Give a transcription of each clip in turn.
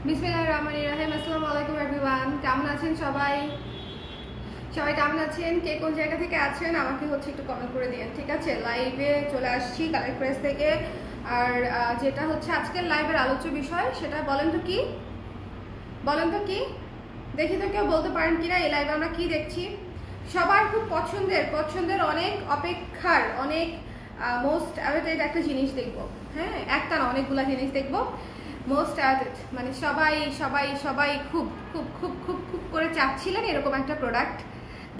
বিসমিল্লাহির রহমানির রহিম। আসসালামু আলাইকুম এভরিওয়ান। কেমন আছেন সবাই? সবাই কেমন আছেন? কে কোন জায়গা থেকে আছেন আমাকে একটু কমেন্ট করে দিন, ঠিক আছে? লাইভে চলে আসছি কালেক্ট প্রেস থেকে। আর যেটা হচ্ছে আজকের লাইভের আলোচ্য বিষয় সেটা বলেন তো কি? দেখি তো কেউ বলতে পারেন কিনা এই লাইভে আমরা কি দেখছি। সবার খুব পছন্দের অনেক অপেক্ষার অনেক মোস্ট অ্যাওয়েটেড একটা জিনিস দেখবো। হ্যাঁ, একটা না, অনেকগুলা জিনিস দেখবো। মোস্ট অ্যাওয়েটেড মানে সবাই সবাই সবাই খুব খুব খুব খুব খুব করে চাচ্ছিলেন এরকম একটা প্রোডাক্ট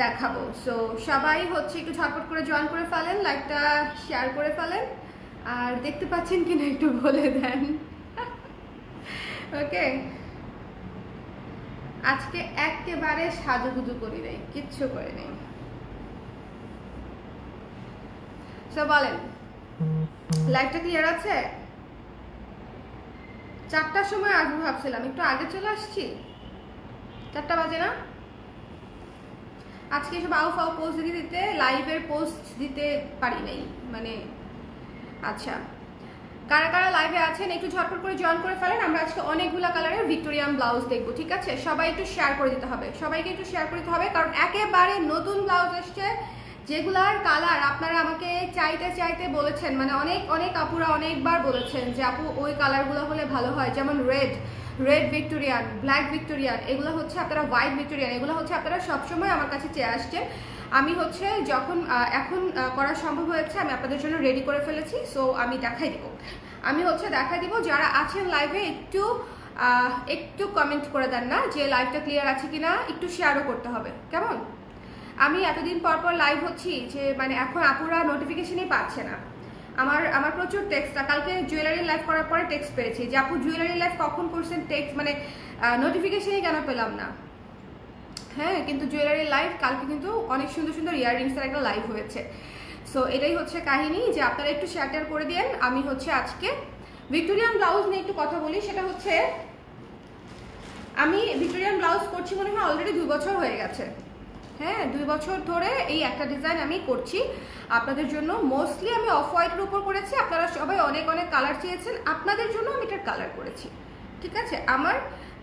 দেখাবো। সো সবাই একটু ঝটপট করে জয়েন করে ফেলেন, লাইভটা শেয়ার করে ফেলেন। আর দেখতে পাচ্ছেন কিনা একটু বলে দেন। ওকে, আজকে একেবারে সাজুগুজু করি নাই, কিচ্ছু করে নেই। সো বলেন, লাইভটা ক্লিয়ার আছে? 4টার সময় আসবো ভাবছিলাম, একটু আগে চলে আসছি। 4টা বাজে না? আজকে সব আউ পোস্ট দিতে লাইভের পোস্ট দিতে পারি নাই মানে। আচ্ছা, কারা কারা লাইভে আছেন একটু ঝটপট করে জয়েন করে ফেলেন। আমরা আজকে অনেকগুলো কালারের ভিক্টোরিয়ান ব্লাউজ দেখবো, ঠিক আছে? সবাই একটু শেয়ার করে দিতে হবে, সবাইকে একটু শেয়ার করে দিতে হবে, কারণ একেবারে নতুন ব্লাউজ এসছে যেগুলার কালার আপনারা আমাকে চাইতে বলেছেন। মানে অনেক আপুরা অনেকবার বলেছেন যে আপু ওই কালারগুলো হলে ভালো হয়, যেমন রেড ভিক্টোরিয়ান, ব্ল্যাক ভিক্টোরিয়ান, এগুলো হচ্ছে আপনারা হোয়াইট ভিক্টোরিয়ান, এগুলো হচ্ছে আপনারা সবসময় আমার কাছে চেয়ে আসছেন। আমি যখন এখন করা সম্ভব হয়েছে আমি আপনাদের জন্য রেডি করে ফেলেছি। সো আমি দেখাই দিব যারা আছেন লাইভে একটু কমেন্ট করে দেন না যে লাইভটা ক্লিয়ার আছে কিনা, একটু শেয়ারও করতে হবে, কেমন? আমি এতদিন পর লাইভ হচ্ছি যে মানে এখন আপুরা নোটিফিকেশনই পাচ্ছে না। আমার প্রচুর টেক্সট, কালকে জুয়েলারি লাইভ করার পরে টেক্সট পেয়েছি যে আপু জুয়েলারি লাইভ কখন করছেন, টেক্সট মানে নোটিফিকেশনই কেন পেলাম না। হ্যাঁ, কিন্তু জুয়েলারি লাইভ কালকে কিন্তু অনেক সুন্দর ইয়াররিংসের একটা লাইভ হয়েছে। সো এটাই হচ্ছে কাহিনী যে আপনারা একটু শেয়ার করে দিন। আমি আজকে ভিক্টোরিয়ান ব্লাউজ নিয়ে একটু কথা বলি। সেটা হচ্ছে আমি ভিক্টোরিয়ান ব্লাউজ করছি মনে হয় অলরেডি 2 বছর হয়ে গেছে। হ্যাঁ, 2 বছর ধরে এই একটা ডিজাইন আমি করছি আপনাদের জন্য। মোস্টলি আমি অফ হোয়াইটের উপর করেছি, আপনারা সবাই অনেক কালার চেয়েছেন, আপনাদের জন্য আমি এটার কালার করেছি, ঠিক আছে? আমার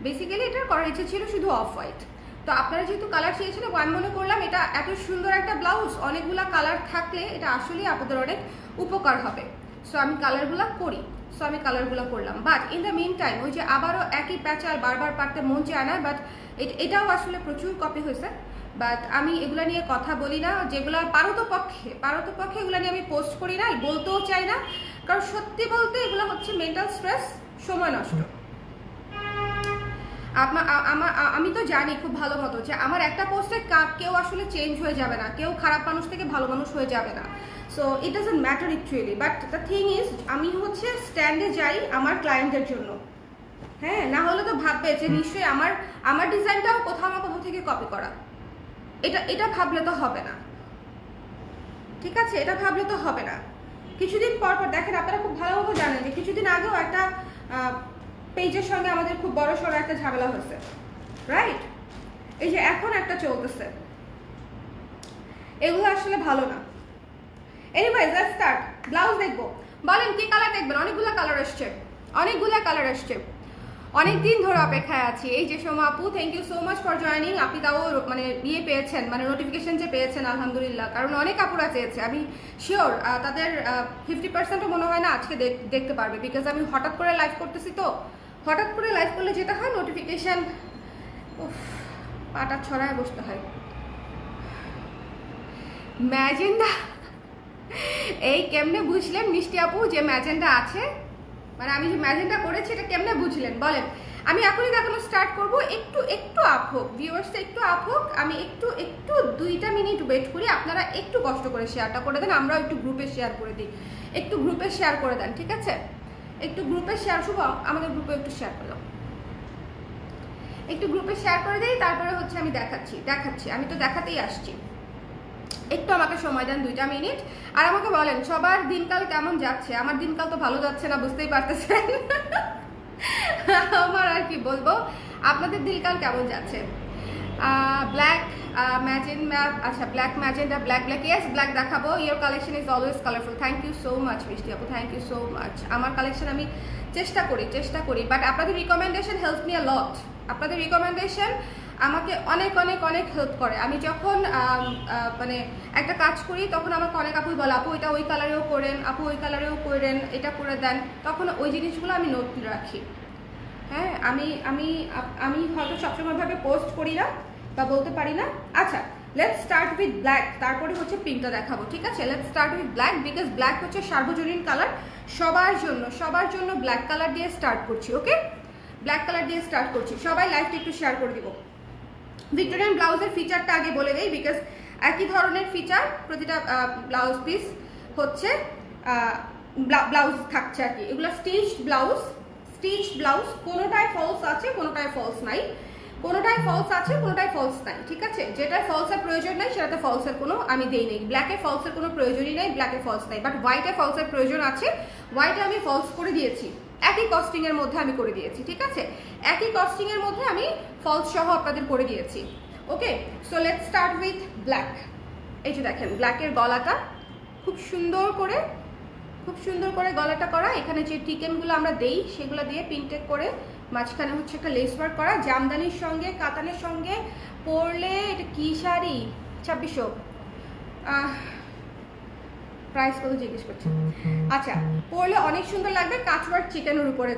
বেসিক্যালি এটার করার ইচ্ছে ছিল শুধু অফ হোয়াইট। তো আপনারা যেহেতু কালার চেয়েছিলেন, আমি মনে করলাম এটা এত সুন্দর একটা ব্লাউজ, অনেকগুলা কালার থাকলে এটা আসলেই আপনাদের অনেক উপকার হবে। সো আমি কালারগুলো করলাম। But in the meantime ওই যে আবারও একই প্যাচাল বারবার পারতে মন চায় না। বাট এটাও আসলে প্রচুর কপি হয়েছে। বাট আমি এগুলো নিয়ে কথা বলি না, যেগুলো পারতপক্ষে এগুলো নিয়ে আমি পোস্ট করি না, বলতেও চাই না। কারণ সত্যি বলতে এগুলো হচ্ছে মেন্টাল স্ট্রেস, সময় নষ্ট। আমি তো জানি খুব ভালো মতো যে আমার একটা পোস্টে কেউ আসলে চেঞ্জ হয়ে যাবে না, কেউ খারাপ মানুষ থেকে ভালো মানুষ হয়ে যাবে না। So it doesn't matter actually. But the thing is আমি স্ট্যান্ডে যাই আমার ক্লায়েন্টের জন্য। হ্যাঁ, না হলে তো ভাববে যে নিশ্চয়ই আমার ডিজাইনটাও কোথাও না কোথাও থেকে কপি করা। এটা ভাবলে তো হবে না, ঠিক আছে? এটা ভাবলে তো হবে না। কিছুদিন পর দেখেন, আপনারা খুব ভালো মতো জানেন যে কিছুদিন আগেও একটা পেজের সঙ্গে আমাদের খুব বড় সড়ো একটা ঝামেলা হয়েছে, রাইট? এই যে এখন একটা চলতেছে, এগুলো আসলে ভালো না। Anyways, let's start. ব্লাউজ দেখবো, বলেন কি কালার দেখবেন? অনেকগুলো কালার আসছে। অনেকদিন ধরে অপেক্ষায় আছি। এই যে সোমা আপু, thank you so much for joining. আপনি তাও মানে পেয়েছেন, মানে নোটিফিকেশন যে পেয়েছেন, আলহামদুলিল্লাহ। কারণ অনেক আপুরা চেয়েছে, আমি শিওর তাদের 50%ও মনে হয় না আজকে দেখতে পারবে। বিকজ আমি হঠাৎ করে লাইভ করতেছি, তো হঠাৎ করে লাইভ করলে যেটা হয় নোটিফিকেশন পাটা ছড়ায় বসতে হয়। ম্যাজেন্ডা, এই কেমনে বুঝলেন মিষ্টি আপু যে ম্যাজেন্ডা আছে? মানে আমি যে ম্যাজেন্ডা করেছি এটা কেমনে বুঝলেন বলেন? আমি এখনই দেখানো স্টার্ট করব। একটু আপ হোক, ভিউয়ার্সটা একটু আপ হোক। আমি একটু 2টা মিনিট ওয়েট করি। আপনারা একটু কষ্ট করে শেয়ারটা করে দেন, আমরাও একটু গ্রুপে শেয়ার করে দিই। একটু গ্রুপে শেয়ার করে দেন, ঠিক আছে? একটু গ্রুপে শেয়ার, শুভ আমাদের গ্রুপে একটু শেয়ার করে দাও। একটু গ্রুপে শেয়ার করে দিই, তারপরে আমি দেখাচ্ছি। আমি তো দেখাতেই আসছি। একটু আমাকে সময় দেন 2টা মিনিট। আর আমাকে বলেন সবার দিনকাল কেমন যাচ্ছে? আমার দিনকাল তো ভালো যাচ্ছে না, বুঝতেই পারতেছেন। আমার আর কি বলবো, আপনাদের দিনকাল কেমন যাচ্ছে? ব্ল্যাক ম্যাজেন্ডা, আচ্ছা black magenta, black black, yes black দেখাবো। Your collection is always colourful, thank you so much Mishti আপু, থ্যাংক ইউ সো মাচ। আমার কালেকশন আমি চেষ্টা করি, বাট আপনাদের recommendation help me a lot. আপনাদের রিকমেন্ডেশন আমাকে অনেক অনেক অনেক হেল্প করে। আমি যখন মানে একটা কাজ করি তখন আমাকে অনেক আপুই বলে আপু এটা ওই কালারেও করেন, আপু ওই কালারেও করেন, এটা করে দেন, তখন ওই জিনিসগুলো আমি নোট রাখি। হ্যাঁ, আমি হয়তো সবসময়ভাবে পোস্ট করি না বা বলতে পারি না। আচ্ছা, লেটস স্টার্ট উইথ ব্ল্যাক, তারপরে হচ্ছে পিঙ্কটা দেখাবো, ঠিক আছে? Let's start with black, because black হচ্ছে সার্বজনীন কালার, সবার জন্য ব্ল্যাক কালার দিয়ে স্টার্ট করছি। ওকে, ব্ল্যাক কালার দিয়ে স্টার্ট করছি। সবাই লাইভটা একটু শেয়ার করে দিব। ভিক্টোরিয়ান ব্লাউজের ফিচারটা আগে বলে দেই, বিকজ একই ধরনের ফিচার প্রতিটা ব্লাউজ পিস হচ্ছে, ব্লাউজ থাকছে আর কি। এগুলো স্টিচড ব্লাউজ, কোনোটায় ফলস আছে কোনোটায় ফলস নাই, কোনোটায় ফলস আছে কোনোটায় ফলস নাই, ঠিক আছে? যেটায় ফলসের প্রয়োজন নাই সেটাতে ফলসের কোনো আমি দেই নেই। ব্ল্যাকে ফলসের কোনো প্রয়োজনই নেই, ব্ল্যাকে ফলস নাই, বাট হোয়াইটে ফলসের প্রয়োজন আছে, হোয়াইটে আমি ফলস করে দিয়েছি, একই কস্টিং এর মধ্যে আমি করে দিয়েছি, ঠিক আছে? একই কস্টিং এর মধ্যে আমি ফলস সহ আপনাদের করে দিয়েছি। Okay, so let's start with black. এই যে দেখেন ব্ল্যাকের গলাটা খুব সুন্দর করে গলাটা করা। এখানে যে টিকেনগুলো আমরা দেই সেগুলো দিয়ে পিনটেক করে মাঝখানে হচ্ছে একটা লেস ওয়ার্ক করা, জামদানির সঙ্গে কাতানের সঙ্গে পরলে এটা কি শাড়ি, 2600 প্রাইস কত জিজ্ঞেস করছে? আচ্ছা, পরলে অনেক সুন্দর লাগবে। কাটওয়ার্ক চিকেনের উপরে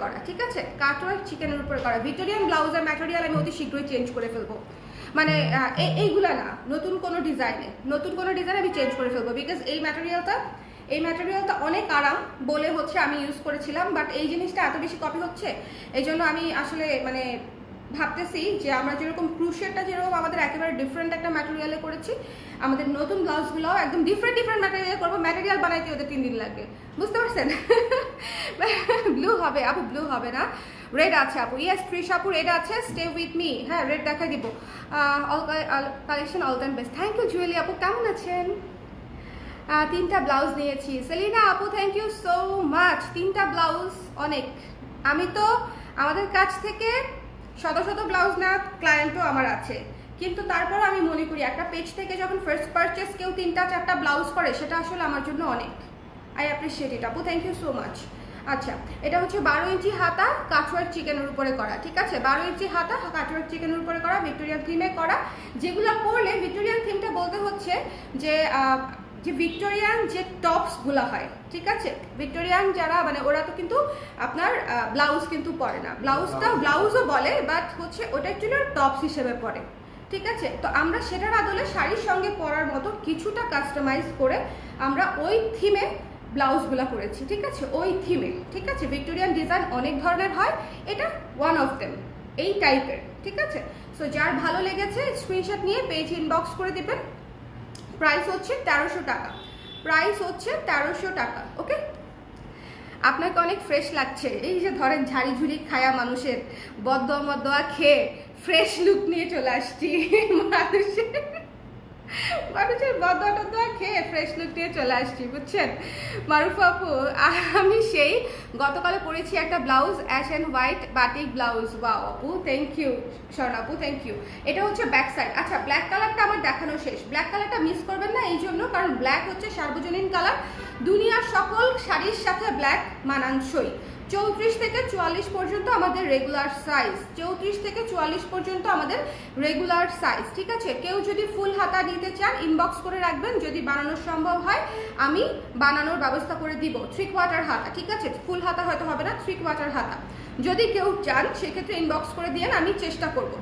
করা, ঠিক আছে? কাটওয়ার্ক চিকেনের উপরে করা। ভিক্টোরিয়ান ব্লাউজের ম্যাটেরিয়াল আমি অতি শীঘ্রই চেঞ্জ করে ফেলবো, মানে এইগুলা না, নতুন কোনো ডিজাইনে আমি চেঞ্জ করে ফেলবো, বিকজ এই ম্যাটেরিয়ালটা অনেক আরাম বলে হচ্ছে আমি ইউজ করেছিলাম, বাট এই জিনিসটা এত বেশি কপি হচ্ছে, এই জন্য আমি আসলে মানে ভাবতেছি যে আমরা যেরকম ক্রুশেটটা যেরকম আমাদের একেবারে ডিফারেন্ট একটা ম্যাটেরিয়ালে করেছি, আমাদের নতুন ব্লাউজগুলোও একদম ডিফারেন্ট ম্যাটেরিয়াল করবো। ম্যাটেরিয়াল বানাইতে ওদের 3 দিন লাগবে, বুঝতে পারছেন? ব্লু হবে আপু, ব্লু হবে না, রেড আছে আপু। ইয়েস ত্রিশ আপু, রেড আছে, স্টে উইথ মি। হ্যাঁ, রেড দেখাই দিব। All collection all time best, thank you Jueli আপু, কেমন আছেন? 3টা ব্লাউজ নিয়েছি। সেলিনা আপু, থ্যাংক ইউ সো মাচ। 3টা ব্লাউজ অনেক। আমি তো আমাদের কাছ থেকে শত ব্লাউজ না, ক্লায়েন্টও আমার আছে, কিন্তু তারপর আমি মনে করি একটা পেজ থেকে যখন ফার্স্ট পারচেস কেউ 3টা-4টা ব্লাউজ করে সেটা আসলে আমার জন্য অনেক। আই অ্যাপ্রিসিয়েট ইট আপু, থ্যাংক ইউ সো মাচ। আচ্ছা, এটা হচ্ছে 12 ইঞ্চি হাতা কাটওয়ার্ক চিকেনের উপরে করা, ঠিক আছে? 12 ইঞ্চি হাতা কাটওয়ার্ক চিকেনের উপরে করা, ভিক্টোরিয়ান থিমে করা। যেগুলো পরলে ভিক্টোরিয়ান থিমটা বলতে হচ্ছে যে ভিক্টোরিয়ান যে টপসগুলো হয়, ঠিক আছে? ভিক্টোরিয়ান যারা মানে ওরা তো কিন্তু আপনার ব্লাউজ কিন্তু পরে না, ব্লাউজও বলে, বাট হচ্ছে ওটা অ্যাকচুয়ালি টপস হিসেবে পরে, ঠিক আছে? তো আমরা সেটার আদলে শাড়ির সঙ্গে পরার মতো কিছুটা কাস্টমাইজ করে আমরা ওই থিমে ব্লাউজগুলো করেছি, ঠিক আছে? ওই থিমে, ঠিক আছে? ভিক্টোরিয়ান ডিজাইন অনেক ধরনের হয়, এটা ওয়ান অফ দেম, এই টাইপের, ঠিক আছে? সো যার ভালো লেগেছে স্ক্রিনশট নিয়ে পেজ ইনবক্স করে দিবেন। প্রাইস হচ্ছে 1300 টাকা, ওকে? আপনাকে অনেক ফ্রেশ লাগছে। এই যে ধরেন ঝাড়ি ঝুড়ি খায়া মানুষের বদদোয়া খেয়ে ফ্রেশ লুক নিয়ে চলে আসছি, মানুষের বদদোয়া খেয়ে ফ্রেশ লুক নিয়ে চলে আসছি, বুঝছেন মারুফ আপু? আমি সেই গতকালে পরেছি একটা blouse, ash and white batik blouse. Wow আপু, থ্যাংক ইউ। স্বর্ণ আপু, থ্যাংক ইউ। এটা হচ্ছে ব্যাক সাইড। আচ্ছা, ব্ল্যাক কালারটা আমার দেখানো শেষ, ব্ল্যাক কালারটা মিস করবেন না এই জন্য, কারণ ব্ল্যাক হচ্ছে সার্বজনীন কালার, দুনিয়ার সকল শাড়ির সাথে ব্ল্যাক মানানসই। 34 থেকে 44 পর্যন্ত আমাদের রেগুলার সাইজ, 34 থেকে 44 পর্যন্ত আমাদের রেগুলার সাইজ, ঠিক আছে? কেউ যদি ফুল হাতা নিতে চান ইনবক্স করে রাখবেন, যদি বানানো সম্ভব হয় আমি বানানোর ব্যবস্থা করে দিব। 3/4 হাতা, ঠিক আছে? ফুল হাতা হয়তো হবে না, 3/4 হাতা যদি কেউ চান সেক্ষেত্রে ইনবক্স করে দিয়েন, আমি চেষ্টা করব।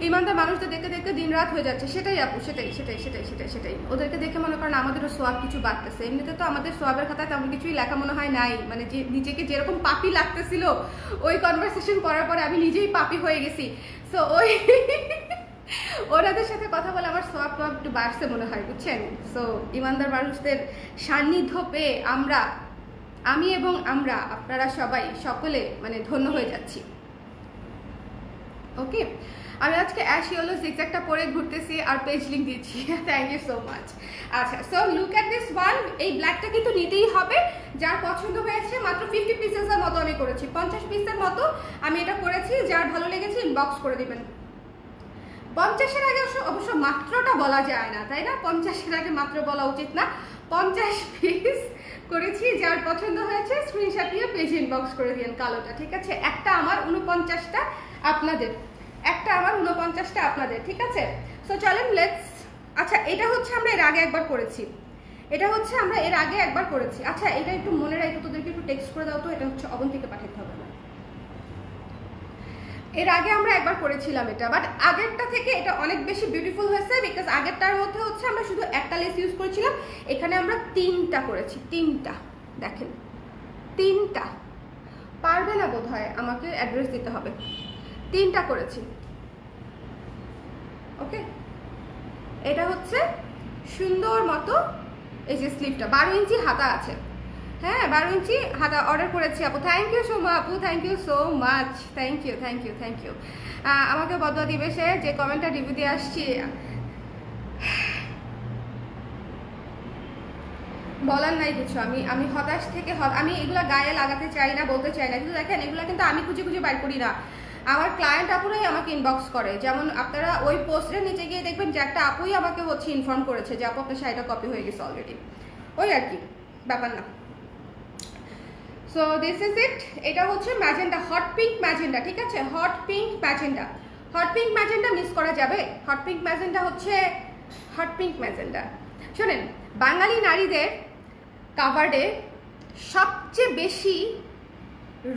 ইমানদার মানুষদের দেখতে দেখতে দিন রাত হয়ে যাচ্ছে, সেটাই আপু, সেটাই ওদেরকে দেখে মনে করেন আমাদেরও সোয়াব কিছু বাড়তেছে। এমনিতে তো আমাদের সোয়াবের খাতায় তেমন কিছুই লেখা মনে হয় নাই, মানে যে নিজেকে যেরকম পাপি লাগতেছিল ওই কনভারসেশন করার পরে আমি নিজেই পাপি হয়ে গেছি। সো ওই ওনাদের সাথে কথা বলে আমার সোয়াব টোয়াব একটু বাড়ছে মনে হয়, বুঝছেন? সো ইমানদার মানুষদের সান্নিধ্য পেয়ে আমি এবং আমরা আপনারা সকলে মানে ধন্য হয়ে যাচ্ছি। ওকে, আমি আজকে অ্যাশ ইয়েলো জিগজ্যাগটা পরে ঘুরতেছি আর পেজ লিংক দিচ্ছি। Thank you so much. আচ্ছা, so look at this one. এই ব্ল্যাকটা কিন্তু নিতেই হবে, যার পছন্দ হয়েছে। মাত্র 50 পিসেসের মতো আমি করেছি, 50 পিসের মতো আমি এটা করেছি। যার ভালো লেগেছে ইনবক্স করে দিবেন। 50-এর আগে অবশ্য মাত্রটা বলা যায় না, তাই না? 50-এর আগে মাত্র বলা উচিত না। 50 পিস করেছি, যার পছন্দ হয়েছে স্ক্রিনশট নিয়ে পেজ ইনবক্স করে দিন কালোটা, ঠিক আছে? একটা আমার 49টা আপনাদের, একটা আমার 49টা আপনাদের, ঠিক আছে? সো চলেন লেটস। আচ্ছা, এটা হচ্ছে আমরা এর আগে একবার করেছি, এটা হচ্ছে আমরা এর আগে একবার করেছি। আচ্ছা, এটা একটু মনে রাখো, তোদেরকে একটু টেক্সট করে দাও তো। এটা হচ্ছে অবন্তিকে পাঠাতে হবে না, এর আগে আমরা একবার করেছিলাম এটা, বাট আগেরটা থেকে এটা অনেক বেশি বিউটিফুল হয়েছে। বিকজ আগেরটার মধ্যে হচ্ছে আমরা শুধু একটা লেস ইউজ করেছিলাম, এখানে আমরা 3টা করেছি। 3টা, দেখেন 3টা। পারবে না বোধ হয়, আমাকে অ্যাড্রেস দিতে হবে। 3টা করেছি, ওকে? এটা হচ্ছে সুন্দর মতো, এই যে স্লিভটা 12 ইঞ্চি হাতা আছে। হ্যাঁ, 12 ইঞ্চি হাতা অর্ডার করেছি আপু। থ্যাংক ইউ সো মাচ আপু, thank you so much, thank you thank you thank you. আমাকে বদয়া দিবে সে, যে কমেন্টটা রিভিউ দিয়ে আসছি। বলার নাই কিছু, আমি হতাশ থেকে আমি এগুলো গায়ে লাগাতে চাই না, বলতে চাই না, কিন্তু দেখেন এগুলো কিন্তু আমি খুঁজে খুঁজে বাইর করি না। আমার ক্লায়েন্ট আপুরাই আমাকে ইনবক্স করে। যেমন আপনারা ওই পোস্টের নিচে গিয়ে দেখবেন যে একটা আপুই আমাকে হচ্ছে ইনফর্ম করেছে যে আপু আপনার শাড়িটা কপি হয়ে গেছে অলরেডি, ওই আর কি, ব্যাপার না। So this is it. এটা হচ্ছে ম্যাজেন্ডা, হট পিঙ্ক ম্যাজেন্ডা, ঠিক আছে? Hot pink magenta, hot pink magenta miss করা যাবে? হট পিঙ্ক ম্যাজেন্ডা হচ্ছে হট পিঙ্ক ম্যাজেন্ডা। শোনেন, বাঙালি নারীদের কাভার্ডে সবচেয়ে বেশি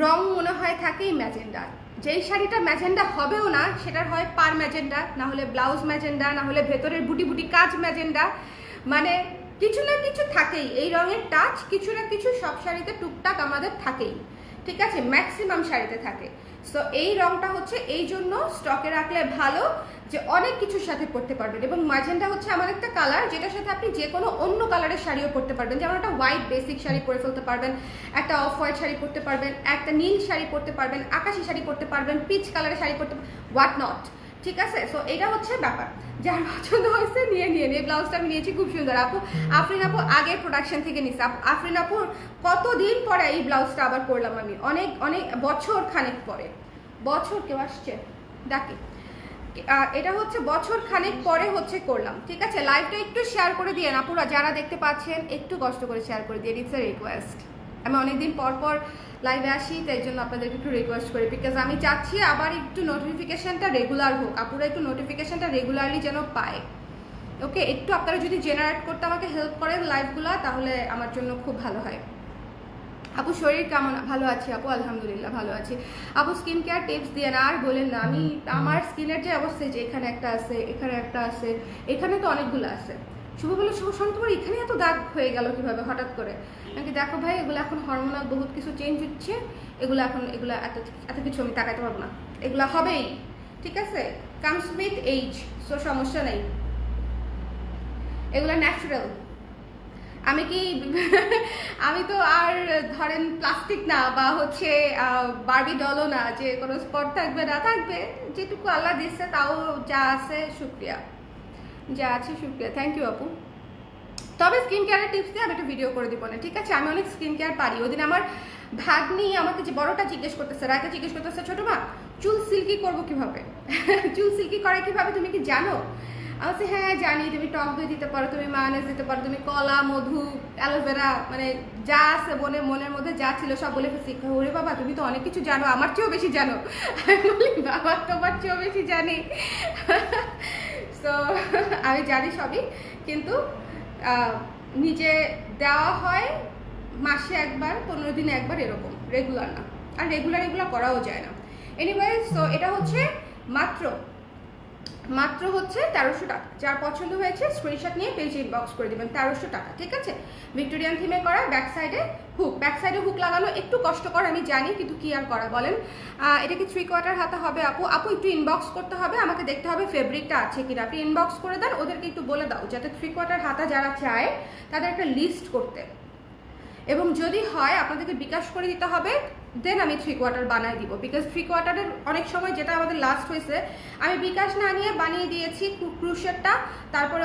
রং মনে হয় থাকে ম্যাজেন্ডা। যেই শাড়িটা ম্যাজেন্ডা হবেও না, সেটার হয় পার ম্যাজেন্ডা, না হলে ব্লাউজ ম্যাজেন্ডা, না হলে ভেতরের বুটি বুটি কাজ ম্যাজেন্ডা। মানে কিছু না কিছু থাকেই, এই রঙের টাচ কিছু না কিছু সব শাড়িতে টুকটাক আমাদের থাকেই, ঠিক আছে? ম্যাক্সিমাম শাড়িতে থাকে। সো এই রংটা হচ্ছে এই জন্য স্টকে রাখলে ভালো, যে অনেক কিছুর সাথে পরতে পারবেন। এবং ম্যাজেন্ডা হচ্ছে এমন একটা কালার যেটার সাথে আপনি যে কোনো অন্য কালারের শাড়িও পরতে পারবেন। যেমন একটা হোয়াইট বেসিক শাড়ি পরে ফেলতে পারবেন, একটা অফ হোয়াইট শাড়ি পরতে পারবেন, একটা নীল শাড়ি পরতে পারবেন, আকাশি শাড়ি পরতে পারবেন, পিচ কালারের শাড়ি পরতে, হোয়াট নট, ঠিক আছে? সো এটা হচ্ছে ব্যাপার। যার পছন্দ হয়েছে নিয়ে এই ব্লাউজটা আমি নিয়েছি, খুব সুন্দর। আপু আফরিন আপু আগের প্রোডাকশন থেকে নিচ্ছে। আফরিন আপুর কতদিন পরে এই ব্লাউজটা আবার করলাম আমি, অনেক অনেক বছর খানেক পরে। বছর কেউ আসছে ডাকে, এটা হচ্ছে বছর খানেক পরে হচ্ছে করলাম, ঠিক আছে? লাইভটা একটু শেয়ার করে দিয়ে আপুরা, যারা দেখতে পাচ্ছেন একটু কষ্ট করে শেয়ার করে দিয়ে, ইটস এ রিকোয়েস্ট। আমি অনেকদিন পর পর লাইভে আসি, তাই জন্য আপনাদেরকে একটু রিকোয়েস্ট করি, বিকজ আমি চাচ্ছি আবার একটু নোটিফিকেশনটা রেগুলার হোক, আপুরা একটু নোটিফিকেশনটা রেগুলারলি যেন পায়, ওকে? একটু আপনারা যদি জেনারেট করতে আমাকে হেল্প করেন লাইভগুলা, তাহলে আমার জন্য খুব ভালো হয়। আপু শরীর কেমন? ভালো আছি আপু, আলহামদুলিল্লাহ ভালো আছি। আপু স্কিন কেয়ার টিপস দিয়ে না, আর বলেন না। আমার স্কিনের যে অবস্থা, যে এখানে একটা আছে, এখানে একটা আছে, এখানে তো অনেকগুলো আছে। শুভ বলে শুভ তোমার এখানে এত দাগ হয়ে গেল কিভাবে হঠাৎ করে? নাকি দেখো ভাই, এগুলো এখন হরমোনাল বহুত কিছু চেঞ্জ হচ্ছে, এগুলো এখন এগুলো এত কিছু আমি তাকাইতে পারবো না, এগুলো হবেই, ঠিক আছে? কামস উইথ এইজ, সো সমস্যা নেই, এগুলো ন্যাচারাল। আমি তো আর ধরেন প্লাস্টিক না, বা হচ্ছে বারবি ডলও না যে কোনো স্পট থাকবে না থাকবে, যেটুকু আল্লাহ দিচ্ছে তাও যা আছে শুক্রিয়া, যা আছে শুক্রিয়া। থ্যাংক ইউ আপু। তবে স্কিন কেয়ারের টিপস দিয়ে আমি একটা ভিডিও করে দিব না, ঠিক আছে? আমি অনেক স্কিন কেয়ার পারি। ওদিন আমার ভাগ্নি আমাকে, যে বড়টা জিজ্ঞেস করতেছে, রায়কে জিজ্ঞেস করতেছে, ছোট মা চুল সিল্কি করবো কিভাবে? চুল সিল্কি করে কিভাবে তুমি কি জানো? আমি হ্যাঁ জানি, তুমি টক দই দিতে পারো, তুমি মায়োনেজ দিতে পারো, তুমি কলা, মধু, অ্যালোভেরা, মানে যা আছে মনের মধ্যে যা ছিল সব বলে ফেলছি। ওরে বাবা, তুমি তো অনেক কিছু জানো, আমার চেয়েও বেশি জানো। আমি বলি বাবা, তোমার চেয়েও বেশি জানি। সো আমি জানি সবই, কিন্তু নিজে দেওয়া হয় মাসে একবার, 15 দিনে একবার, এরকম, রেগুলার না। আর রেগুলার এগুলো করাও যায় না। এনিওয়েজ, সো এটা হচ্ছে মাত্র হচ্ছে 1300 টাকা। যার পছন্দ হয়েছে স্ক্রিনশট নিয়ে পেজে ইনবক্স করে দিবেন। 1300 টাকা, ঠিক আছে? ভিক্টোরিয়ান থিমে করা, ব্যাক সাইডে হুক লাগানো একটু কষ্টকর আমি জানি, কিন্তু কি আর করা বলেন। এটা কি 3/4 হাতা হবে আপু একটু ইনবক্স করতে হবে, আমাকে দেখতে হবে ফেব্রিকটা আছে কিনা। আপনি ইনবক্স করে দেন, ওদেরকে একটু বলে দাও যাতে 3/4 হাতা যারা চায় তাদের একটা লিস্ট করতে। এবং যদি হয় আপনাদেরকে বিকাশ করে দিতে হবে, দেন আমি 3/4 বানিয়ে দিব। বিকজ 3/4-এর অনেক সময় যেটা আমাদের লাস্ট হয়েছে, আমি বিকাশ না নিয়ে বানিয়ে দিয়েছি ক্রুশেরটা, তারপরে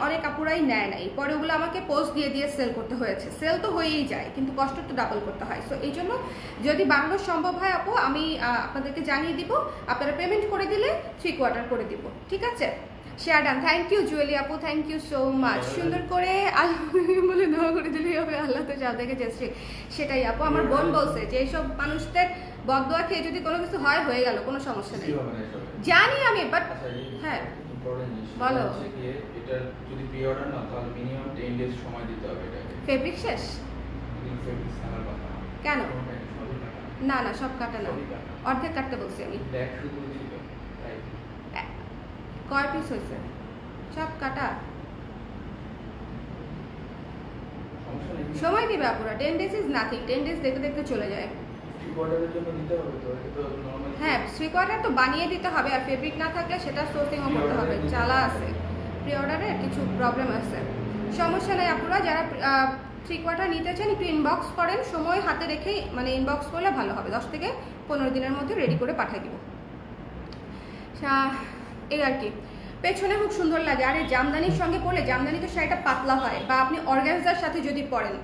অনেক আপুরাই নেয় নাই, পরে ওগুলো আমাকে পোস্ট দিয়ে দিয়ে সেল করতে হয়েছে। সেল তো হয়েই যায়, কিন্তু কষ্ট তো ডাবল করতে হয়। সো এই জন্য যদি বানানো সম্ভব হয় আপু, আমি আপনাদেরকে জানিয়ে দিব, আপনারা পেমেন্ট করে দিলে 3/4 করে দিব, ঠিক আছে? Share done. Thank you Jueli আপু, থ্যাংক ইউ সো মাচ। সুন্দর করে বলে দোয়া করে দিলেই হবে, আল্লাহ তো যা দেখে যাচ্ছে সেটাই আপু। আমার বোন বলছে যে এইসব মানুষদের বদদোয়া খেয়ে যদি কোনো কিছু হয়, হয়ে গেল, কোনো সমস্যা নেই। জানি আমি, বাট হ্যাঁ বলো। এটা যদি প্রি অর্ডার না, তাহলে মিনিমাম 10 ডেজ সময় দিতে হবে এটাকে। ফেব্রিক শেষ ফেব্রিক সামার কথা কেন? না না, সব কাটা না, অর্ধেক কাটতে বলছি আমি। ব্যাক শুধু ছিল, তাই কয় পিস হয়েছে? সব কাটা। সময় দিবে আপুরা, 10 ডেজ ইজ নাথিং। 10 ডেজ দেখতে দেখতে চলে যায়। অর্ডারের জন্য দিতে হবে তো, এটা তো নরমাল। হ্যাঁ, 3/4 তো বানিয়ে দিতে হবে, আর ফেব্রিক না থাকলে সেটা সোর্সিংও করতে হবে, চালা আছে। প্রি অর্ডারে কিছু প্রবলেম আছে, সমস্যা নেই আপুরা। যারা 3/4 নিতে চান একটু ইনবক্স করেন, সময় হাতে রেখেই, মানে ইনবক্স করলে ভালো হবে। 10 থেকে 15 দিনের মধ্যে রেডি করে পাঠিয়ে দিব। এই আর কি। পেছনে খুব সুন্দর লাগে, আর এই জামদানির সঙ্গে পরলে, জামদানি তো শাড়িটা পাতলা হয়, বা আপনি অর্গানজার সাথে যদি পরেন,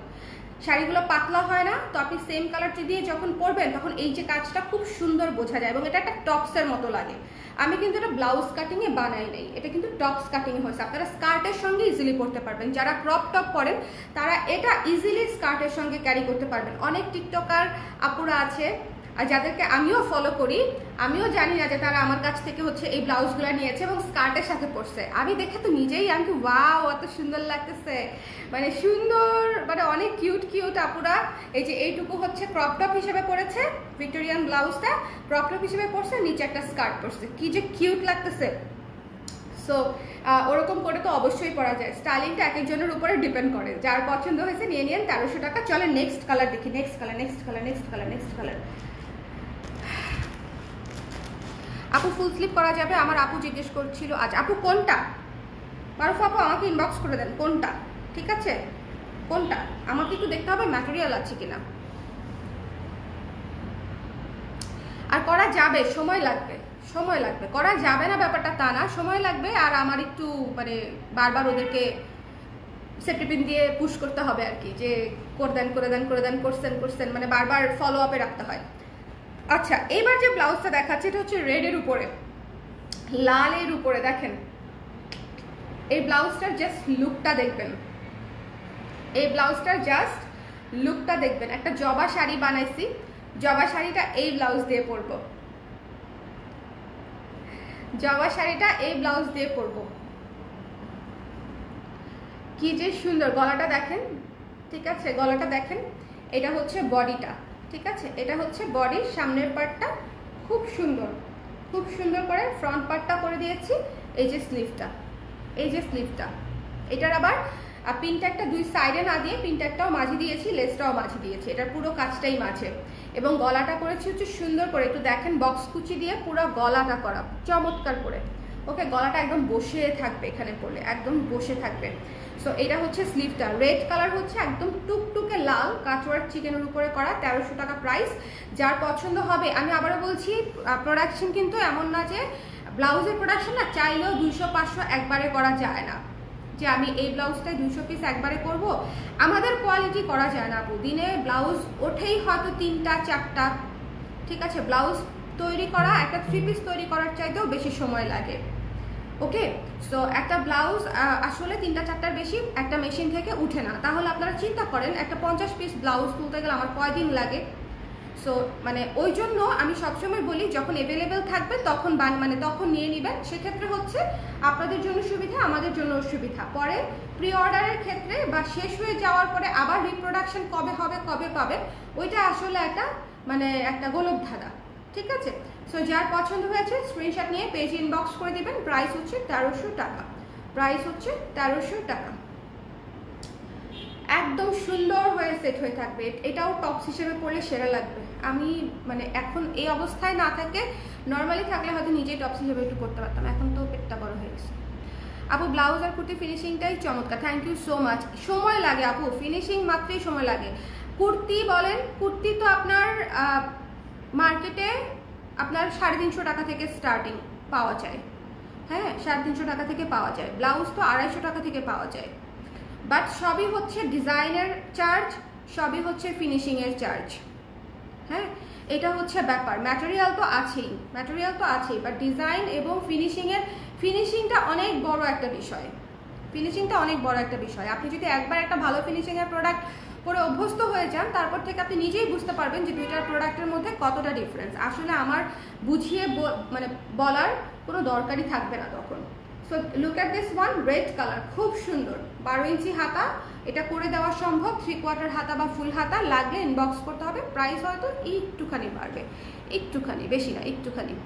শাড়িগুলো পাতলা হয় না, তো আপনি সেম কালারটি দিয়ে যখন পরবেন, তখন এই যে কাজটা খুব সুন্দর বোঝা যায়, এবং এটা একটা টপসের মতো লাগে। আমি কিন্তু এটা ব্লাউজ কাটিংয়ে বানাই নাই, এটা কিন্তু টপস কাটিং হয়েছে। আপনারা স্কার্টের সঙ্গে ইজিলি পরতে পারবেন। যারা ক্রপ টপ পরেন তারা এটা ইজিলি স্কার্টের সঙ্গে ক্যারি করতে পারবেন। অনেক টিকটকার আপুরা আছে, আর যাদেরকে আমিও ফলো করি, আমিও জানি না যে তারা আমার কাছ থেকে হচ্ছে এই ব্লাউজগুলো নিয়েছে এবং স্কার্টের সাথে পরছে। আমি দেখে তো নিজেই আমি ওয়াও, এত সুন্দর লাগতেছে, মানে সুন্দর, মানে অনেক কিউট কিউট আপুরা। এই যে এইটুকু হচ্ছে ক্রপ টপ হিসেবে পরেছে, ভিক্টোরিয়ান ব্লাউজটা ক্রপ টপ হিসেবে পরছে, নিচে একটা স্কার্ট পরছে, কি যে কিউট লাগতেছে। সো ওরকম করে তো অবশ্যই পরা যায়। স্টাইলিংটা এক একজনের উপরে ডিপেন্ড করে, যার পছন্দ হয়েছে নিয়ে নিন। 1300 টাকা। চলে নেক্সট কালার দেখি, next colour, next colour, next colour, next colour. আপু ফুল স্লিপ করা যাবে? আমার আপু জিজ্ঞেস করছিল আজ। আপু কোনটা? মারুফ আপু আমাকে ইনবক্স করে দেন কোনটা, ঠিক আছে? কোনটা আমাকে একটু দেখতে হবে, ম্যাটেরিয়াল আছে কিনা। আর করা যাবে, সময় লাগবে, সময় লাগবে। করা যাবে না ব্যাপারটা তা না, সময় লাগবে। আর আমার একটু মানে বারবার ওদেরকে সেফটি পিন দিয়ে পুশ করতে হবে আর কি, যে করে দেন করে দেন করে দেন, করছেন, মানে বারবার ফলো আপে রাখতে হয়। আচ্ছা, এবার যে ব্লাউজটা দেখাচ্ছে, এটা হচ্ছে রেডের উপরে, লালের উপরে। দেখেন এই ব্লাউজটার জাস্ট লুকটা দেখবেন, এই ব্লাউজটার জাস্ট লুকটা দেখবেন। একটা জবা শাড়ি বানাইছি, জবা শাড়িটা এই ব্লাউজ দিয়ে পরবো, জবা শাড়িটা এই ব্লাউজ দিয়ে পরবো, কি যে সুন্দর। গলাটা দেখেন, ঠিক আছে? গলাটা দেখেন। এটা হচ্ছে বডিটা, ঠিক আছে? এটা হচ্ছে বডির সামনের পার্টটা, খুব সুন্দর, খুব সুন্দর করে ফ্রন্ট পার্টটা করে দিয়েছি। এই যে স্লিভটা, এই যে স্লিভটা, এটার আবার পিনটা দুই সাইডে না দিয়ে পিনটাও মাঝে দিয়েছি, লেসটাও মাঝে দিয়েছি, এটার পুরো কাজটাই মাঝে। এবং গলাটা করেছি হচ্ছে সুন্দর করে, একটু দেখেন বক্স কুচি দিয়ে পুরো গলাটা করা চমৎকার করে। ওকে, গলাটা একদম বসে থাকবে, এখানে পরলে একদম বসে থাকবে। সো এটা হচ্ছে স্লিভটা, রেড কালার হচ্ছে একদম টুকটুকে লাল কাটওয়ার্ক চিকেনের উপরে করা, 1300 টাকা প্রাইস। যার পছন্দ হবে, আমি আবারও বলছি, প্রোডাকশন কিন্তু এমন না যে ব্লাউজের প্রোডাকশন না চাইলেও 200-500 একবারে করা যায় না, যে আমি এই ব্লাউজটাই 200 পিস একবারে করব। আমাদের কোয়ালিটি করা যায় না আপু, দিনে ব্লাউজ ওঠেই হয়তো 3টা-4টা, ঠিক আছে? ব্লাউজ তৈরি করা, একটা 3 পিস তৈরি করার চাইতেও বেশি সময় লাগে। ওকে, সো একটা ব্লাউজ আসলে 3টা-4টার বেশি একটা মেশিন থেকে উঠে না। তাহলে আপনারা চিন্তা করেন একটা 50 পিস ব্লাউজ তুলতে গেলে আমার কয়দিন লাগে। সো মানে ওই জন্য আমি সবসময় বলি, যখন অ্যাভেলেবেল থাকবে তখন মানে তখন নিয়ে নেবেন। সেক্ষেত্রে হচ্ছে আপনাদের জন্য সুবিধা, আমাদের জন্য সুবিধা। পরে প্রি অর্ডারের ক্ষেত্রে বা শেষ হয়ে যাওয়ার পরে আবার রিপ্রোডাকশন কবে হবে, কবে পাবেন, ওইটা আসলে একটা মানে একটা গোলক ধাঁধা, ঠিক আছে? সো যার পছন্দ হয়েছে স্ক্রিনশট নিয়ে পেজ ইনবক্স করে দিবেন। প্রাইস হচ্ছে 1300 টাকা, প্রাইস হচ্ছে 1300 টাকা। একদম সুন্দর হয়ে সেট হয়ে থাকবে, এটাও টপস হিসেবে পরলে সেরা লাগবে। আমি মানে এখন এই অবস্থায় না থাকে, নর্মালি থাকলে হয়তো নিজেই টপস হিসেবে একটু করতে পারতাম, এখন তো পেটটা বড় হয়ে গেছে। আপু ব্লাউজ আর কুর্তি ফিনিশিংটাই চমৎকার, থ্যাংক ইউ সো মাচ। সময় লাগে আপু, ফিনিশিং মাত্রই সময় লাগে। কুর্তি বলেন, কুর্তি তো আপনার মার্কেটে আপনার 350 টাকা থেকে স্টার্টিং পাওয়া যায়। হ্যাঁ, 350 টাকা থেকে পাওয়া যায়। ব্লাউজ তো 250 টাকা থেকে পাওয়া যায়। বাট সবই হচ্ছে ডিজাইনের চার্জ, সবই হচ্ছে ফিনিশিংয়ের চার্জ। হ্যাঁ, এটা হচ্ছে ব্যাপার। ম্যাটেরিয়াল তো আছেই, বাট ডিজাইন এবং ফিনিশিংটা অনেক বড় একটা বিষয়। আপনি যদি একবার একটা ভালো ফিনিশিংয়ের প্রোডাক্ট পরে অভ্যস্ত হয়ে যান, তারপর থেকে আপনি নিজেই বুঝতে পারবেন যে দুইটার প্রোডাক্টের মধ্যে কতটা ডিফারেন্স। আসলে আমার বুঝিয়ে মানে বলার কোনো দরকারই থাকবে না তখন। So look at this one, red colour, খুব সুন্দর। 12 ইঞ্চি হাতা, এটা করে দেওয়া সম্ভব। 3/4 হাতা বা ফুল হাতা, লাগলে ইনবক্স করতে হবে। প্রাইস হয়তো একটুখানি বাড়বে, একটুখানি, বেশি না, একটুখানি।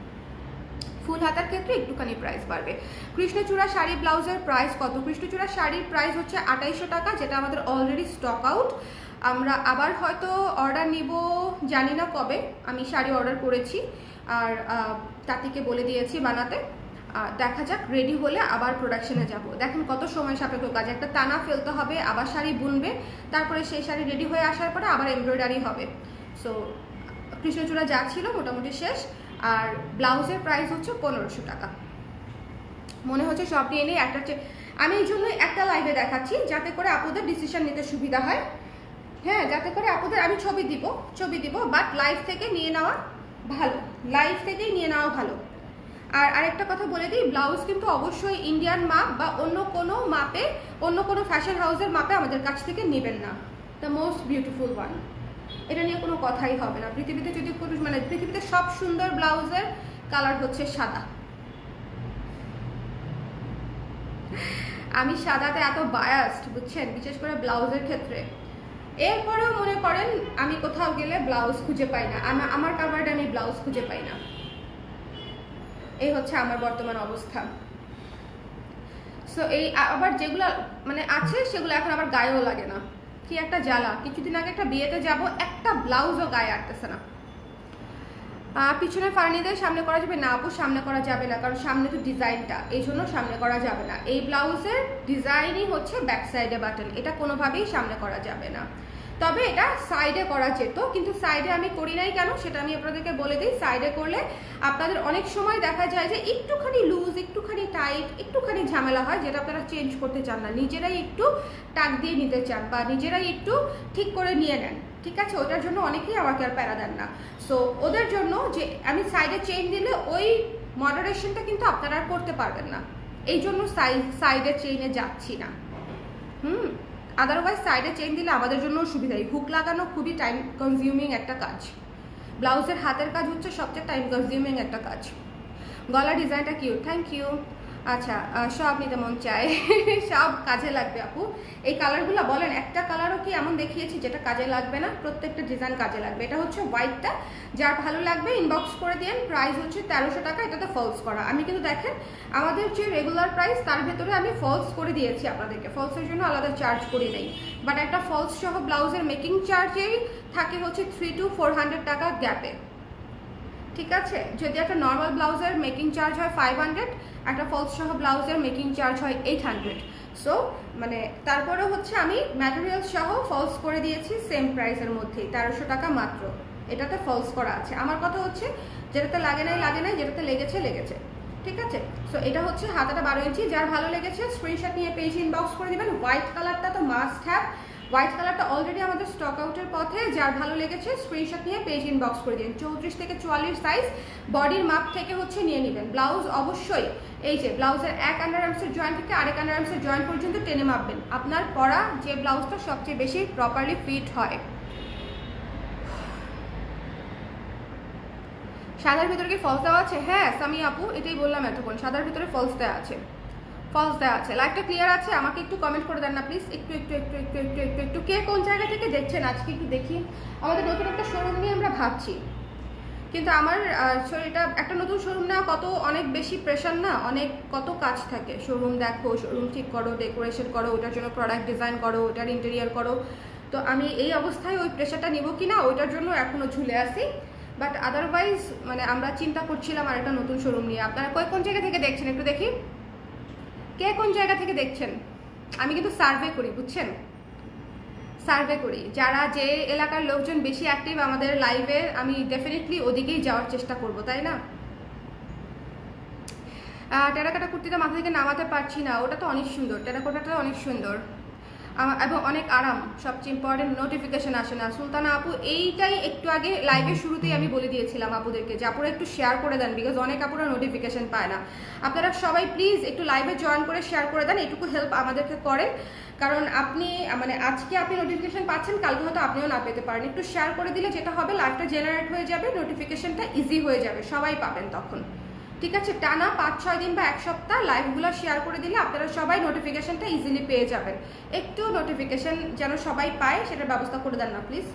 ফুল হাতার ক্ষেত্রে একটুখানি প্রাইস বাড়বে। কৃষ্ণচূড়া শাড়ি ব্লাউজের প্রাইস কত? কৃষ্ণচূড়া শাড়ির প্রাইস হচ্ছে 2800 টাকা, যেটা আমাদের অলরেডি স্টক আউট। আমরা আবার হয়তো অর্ডার নিব, জানি না কবে। আমি শাড়ি অর্ডার করেছি আর তাঁতিকে বলে দিয়েছি বানাতে। দেখা যাক, রেডি হলে আবার প্রোডাকশনে যাব। দেখেন কত সময় সাপেক্ষ কাজ। একটা টানা ফেলতে হবে, আবার শাড়ি বুনবে, তারপরে সেই শাড়ি রেডি হয়ে আসার পরে আবার এমব্রয়ডারি হবে। সো কৃষ্ণচূড়া যা ছিল মোটামুটি শেষ। আর ব্লাউজের প্রাইস হচ্ছে 1500 টাকা। মনে হচ্ছে সব নিয়ে নেই একটা। আমি এই জন্যই একটা লাইভে দেখাচ্ছি, যাতে করে আপুদের ডিসিশন নিতে সুবিধা হয়। হ্যাঁ, যাতে করে আপুদের, আমি ছবি দিব, বাট লাইভ থেকে নিয়ে নেওয়া ভালো, লাইভ থেকেই নিয়ে নেওয়া ভালো। আর আরেকটা কথা বলে দিই, ব্লাউজ কিন্তু অবশ্যই ইন্ডিয়ান মাপ বা অন্য কোনো মাপে, অন্য কোনো ফ্যাশন হাউসের মাপে আমাদের কাছ থেকে নেবেন না। দ্য মোস্ট বিউটিফুল ওয়ান, এটা নিয়ে কোনো কথাই হবে না। পৃথিবীতে যদি মানে পৃথিবীতে সব সুন্দর ব্লাউজের কালার হচ্ছে সাদা। আমি সাদাতে এত বায়াসড, বুঝছেন, বিশেষ করে ব্লাউজের ক্ষেত্রে। এরপরেও মনে করেন আমি কোথাও গেলে ব্লাউজ খুঁজে পাই না, আমার কাভার্ডে আমি ব্লাউজ খুঁজে পাই না। এই হচ্ছে আমার বর্তমান অবস্থা। সো এই আবার যেগুলো মানে আছে, সেগুলো এখন আবার গায়েও লাগে না। কি একটা জ্বালা। কিছুদিন আগে একটা বিয়েতে যাব, একটা ব্লাউজও গায়ে আটতেছে না। পিছনে ফার্নিদের সামনে করা যাবে না আপু? সামনে করা যাবে না, কারণ সামনে তো ডিজাইনটা, এই জন্য সামনে করা যাবে না। এই ব্লাউজের ডিজাইনই হচ্ছে ব্যাক সাইডে বাটন, এটা কোনোভাবেই সামনে করা যাবে না। তবে এটা সাইডে করা যেত, কিন্তু সাইডে আমি করি নাই কেন সেটা আমি আপনাদেরকে বলে দিই। সাইডে করলে আপনাদের অনেক সময় দেখা যায় যে একটুখানি লুজ, একটুখানি টাইট, একটুখানি ঝামেলা হয়, যেটা আপনারা চেঞ্জ করতে চান না, নিজেরাই একটু টাক দিয়ে নিতে চান বা নিজেরাই একটু ঠিক করে নিয়ে নেন। ঠিক আছে, ওটার জন্য অনেকেই আমাকে আর প্যারা দেন না। সো ওদের জন্য যে আমি সাইডে চেইন দিলে ওই মডারেশনটা কিন্তু আপনারা আর করতে পারবেন না, এই জন্য সাইডে চেইনে যাচ্ছি না। আদারওয়াইজ সাইডে চেইন দিলে আমাদের জন্য সুবিধাই। হুক লাগানো খুবই টাইম কনজিউমিং একটা কাজ। ব্লাউজের হাতের কাজ হচ্ছে সবচেয়ে টাইম কনজিউমিং একটা কাজ। গলা ডিজাইনটা কিউট, থ্যাংক ইউ। আচ্ছা, সব নিতে মন চায়, সব কাজে লাগবে আপু। এই কালারগুলো বলেন, একটা কালারও কি এমন দেখিয়েছি যেটা কাজে লাগবে না? প্রত্যেকটা ডিজাইন কাজে লাগবে। এটা হচ্ছে হোয়াইটটা, যার ভালো লাগবে ইনবক্স করে দিন। প্রাইস হচ্ছে 1300 টাকা, এটাতে ফলস করা। আমি কিন্তু দেখেন আমাদের যে রেগুলার প্রাইস, তার ভেতরে আমি ফলস করে দিয়েছি আপনাদেরকে। ফলসের জন্য আলাদা চার্জ করি নাই, বাট একটা ফলস সহ ব্লাউজের মেকিং চার্জেই থাকে হচ্ছে 300 to 400 টাকা গ্যাপে। ঠিক আছে, যদি একটা নর্মাল ব্লাউজের মেকিং চার্জ হয় 500, একটা ফলস সহ ব্লাউজের মেকিং চার্জ হয় 800। সো মানে তারপরে হচ্ছে আমি ম্যাটেরিয়াল সহ ফলস করে দিয়েছি সেম প্রাইসের মধ্যেই, 1300 টাকা মাত্র। এটাতে ফলস করা আছে। আমার কথা হচ্ছে যেটাতে লাগে নাই, যেটাতে লেগেছে। ঠিক আছে, সো এটা হচ্ছে হাতাটা 12 ইঞ্চি। যার ভালো লেগেছে স্ক্রিনশট নিয়ে পেজ ইনবক্স করে দিবেন। হোয়াইট কালারটা তো মাস্ট হ্যাভ, হোয়াইট কালারটা অলরেডি আমাদের স্টক আউটের পথে। যার ভালো লেগেছে স্ক্রিনশট নিয়ে পেজ ইনবক্স করে দিন। 34 থেকে 44 সাইজ, বডির মাপ থেকে হচ্ছে নিয়ে নেবেন। ব্লাউজ অবশ্যই এই যে ব্লাউজের এক আন্ডারআর্মসের জয়েন্ট থেকে আরেক আন্ডারআর্মসের জয়েন্ট পর্যন্ত টেনে মাপবেন। আপনার পরা যে ব্লাউজটা সবচেয়ে বেশি প্রপারলি ফিট হয়। সাদার ভিতরে কি ফলস দেওয়া আছে? হ্যাঁ সামি আপু, এটাই বললাম এতক্ষণ, সাদার ভিতরে ফলস দেওয়া আছে। লাইটটা ক্লিয়ার আছে? আমাকে একটু কমেন্ট করে দেন না প্লিজ। একটু কে কোন জায়গা থেকে দেখছেন আজকে একটু দেখি। আমাদের নতুন একটা শোরুম নিয়ে আমরা ভাবছি, কিন্তু আমার শরীরটা, একটা নতুন শোরুম নেওয়া অনেক বেশি প্রেশার না, কত কাজ থাকে। শোরুম দেখো, শোরুম ঠিক করো, ডেকোরেশন করো, ওটার জন্য প্রোডাক্ট ডিজাইন করো, ওটার ইন্টেরিয়ার করো। তো আমি এই অবস্থায় ওই প্রেশারটা নিব কিনা ওইটার জন্য এখনো ঝুলে আসি। বাট আদারওয়াইজ মানে আমরা চিন্তা করছিলাম আর একটা নতুন শোরুম নিয়ে। আপনারা কোন জায়গা থেকে দেখছেন একটু দেখি, কে কোন জায়গা থেকে দেখছেন। আমি কিন্তু সার্ভে করি, বুঝছেন, সার্ভে করি, যারা যে এলাকার লোকজন বেশি অ্যাক্টিভ আমাদের লাইভে, আমি ডেফিনেটলি ওদিকেই যাওয়ার চেষ্টা করব, তাই না? টেরাকোটা কুর্তিটা মাথা থেকে নামাতে পারছি না, ওটা তো অনেক সুন্দর, টেরাকোটাটা অনেক সুন্দর এবং অনেক আরাম। সবচেয়ে ইম্পর্টেন্ট, নোটিফিকেশন আসে না। সুলতানা আপু, এইটাই একটু আগে লাইভের শুরুতেই আমি বলে দিয়েছিলাম আপুদেরকে যে আপুরা একটু শেয়ার করে দেন, বিকজ অনেক আপুরা নোটিফিকেশন পায় না। আপনারা সবাই প্লিজ একটু লাইভে জয়েন করে শেয়ার করে দেন, এটুকু হেল্প আমাদেরকে করেন, কারণ আপনি মানে আজকে আপনি নোটিফিকেশন পাচ্ছেন, কালকে হয়তো আপনিও না পেতে পারেন। একটু শেয়ার করে দিলে যেটা হবে, লাইভটা জেনারেট হয়ে যাবে, নোটিফিকেশনটা ইজি হয়ে যাবে, সবাই পাবেন তখন। ঠিক আছে, টানা 5-6 দিন বা 1 সপ্তাহ লাইভগুলো শেয়ার করে দিলে আপনারা সবাই নোটিফিকেশনটা ইজিলি পেয়ে যাবেন। একটু নোটিফিকেশন যেন সবাই পায় সেটার ব্যবস্থা করে দেন না প্লিজ।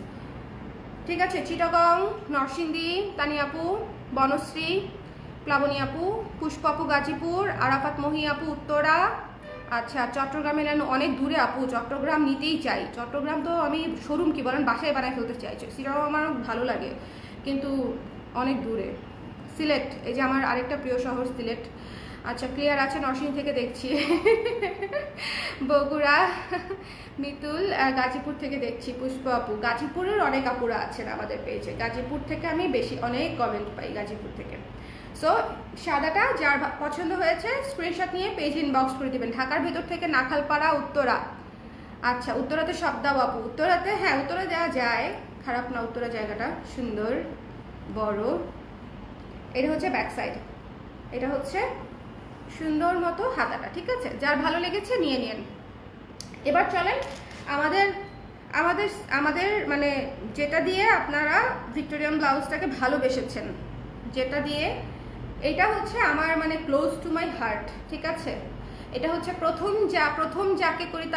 ঠিক আছে, চিটাগং, নরসিংদী, তানিয়াপু, বনশ্রী, প্লাবনী আপু, পুষ্প আপু গাজীপুর, আরাফাত মহি আপু উত্তরা। আচ্ছা, চট্টগ্রামে নেন, অনেক দূরে আপু, চট্টগ্রাম নিতেই চাই। চট্টগ্রাম তো আমি শোরুম কি বলেন বাসায় বানায় ফেলতে চাইছি, সেটাও আমার ভালো লাগে, কিন্তু অনেক দূরে। সিলেট, এই যে আমার আরেকটা প্রিয় শহর সিলেট। আচ্ছা, ক্লিয়ার আছে, নরসিংদী থেকে দেখছি। বগুড়া, মিতুল, গাজীপুর থেকে দেখছি। পুষ্প আপু, গাজীপুরের অনেক আপুরা আছেন আমাদের পেজে, গাজীপুর থেকে আমি বেশি অনেক কমেন্ট পাই গাজীপুর থেকে। সো সাদাটা যার পছন্দ হয়েছে স্ক্রিনশট নিয়ে পেজ ইনবক্স করে দিবেন। ঢাকার ভেতর থেকে নাখালপাড়া, উত্তরা। আচ্ছা, উত্তরাতে সব দাও আপু। উত্তরাতে, হ্যাঁ উত্তরা দেওয়া যায়, খারাপ না, উত্তরা জায়গাটা সুন্দর বড়। এটা হচ্ছে ব্যাক সাইড, এটা হচ্ছে সুন্দর মতো হাতাটা। ঠিক আছে, যার ভালো লেগেছে নিয়ে নিন। এবার চলেন আমাদের আমাদের আমাদের মানে যেটা দিয়ে আপনারা ভিক্টোরিয়ান ব্লাউজটাকে ভালোবেসেছেন, যেটা দিয়ে, এটা হচ্ছে আমার মানে ক্লোজ টু মাই হার্ট। ঠিক আছে, এটা হচ্ছে প্রথম যাকে করি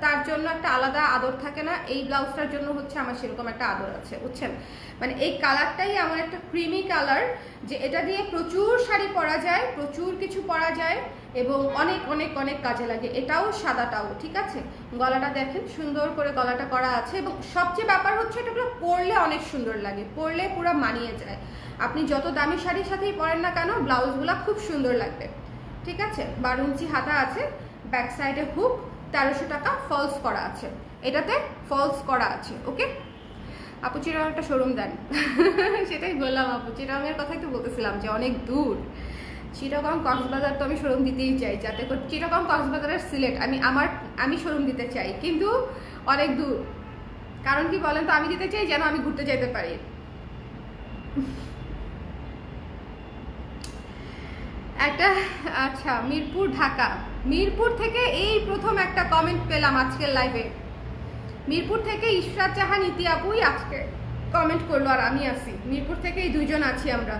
তার জন্য একটা আলাদা আদর থাকে না, এই ব্লাউজটার জন্য হচ্ছে আমার সেরকম একটা আদর আছে, বুঝছেন? মানে এই কালারটাই আমার একটা ক্রিমি কালার, যে এটা দিয়ে প্রচুর শাড়ি পরা যায়, প্রচুর কিছু পরা যায় এবং অনেক অনেক অনেক কাজে লাগে। এটাও সাদাটাও। ঠিক আছে, গলাটা দেখেন সুন্দর করে গলাটা করা আছে, এবং সবচেয়ে ব্যাপার হচ্ছে এটাগুলো পরলে অনেক সুন্দর লাগে, পরলে পুরো মানিয়ে যায়। আপনি যত দামি শাড়ির সাথেই পরেন না কেন, ব্লাউজগুলো খুব সুন্দর লাগবে। ঠিক আছে, 12 ইঞ্চি হাতা আছে, ব্যাক সাইডে হুক, 1300 টাকা ফলস করা আছে, এটাতে ফলস করা আছে। ওকে আপু, চিটাগং একটা শোরুম দেন। সেটাই বললাম আপু, চিটাগংয়ের কথাই তো বলতেছিলাম যে অনেক দূর। চিটাগং কক্সবাজার তো আমি শোরুম দিতেই চাই, যাতে করে চিটাগং কক্সবাজারের সিলেট আমি শোরুম দিতে চাই, কিন্তু অনেক দূর। কারণ কি বলেন তো, আমি দিতে চাই যেন আমি ঘুরতে যেতে পারি। একটা, আচ্ছা, মিরপুর, ঢাকা। মিরপুর থেকে এই প্রথম একটা কমেন্ট পেলাম আজকের লাইভে। মিরপুর থেকে ইশরাত জাহান ইতি আপুই আজকে কমেন্ট করলো, আর আমি আছি মিরপুর থেকে, এই দুইজন আছি আমরা।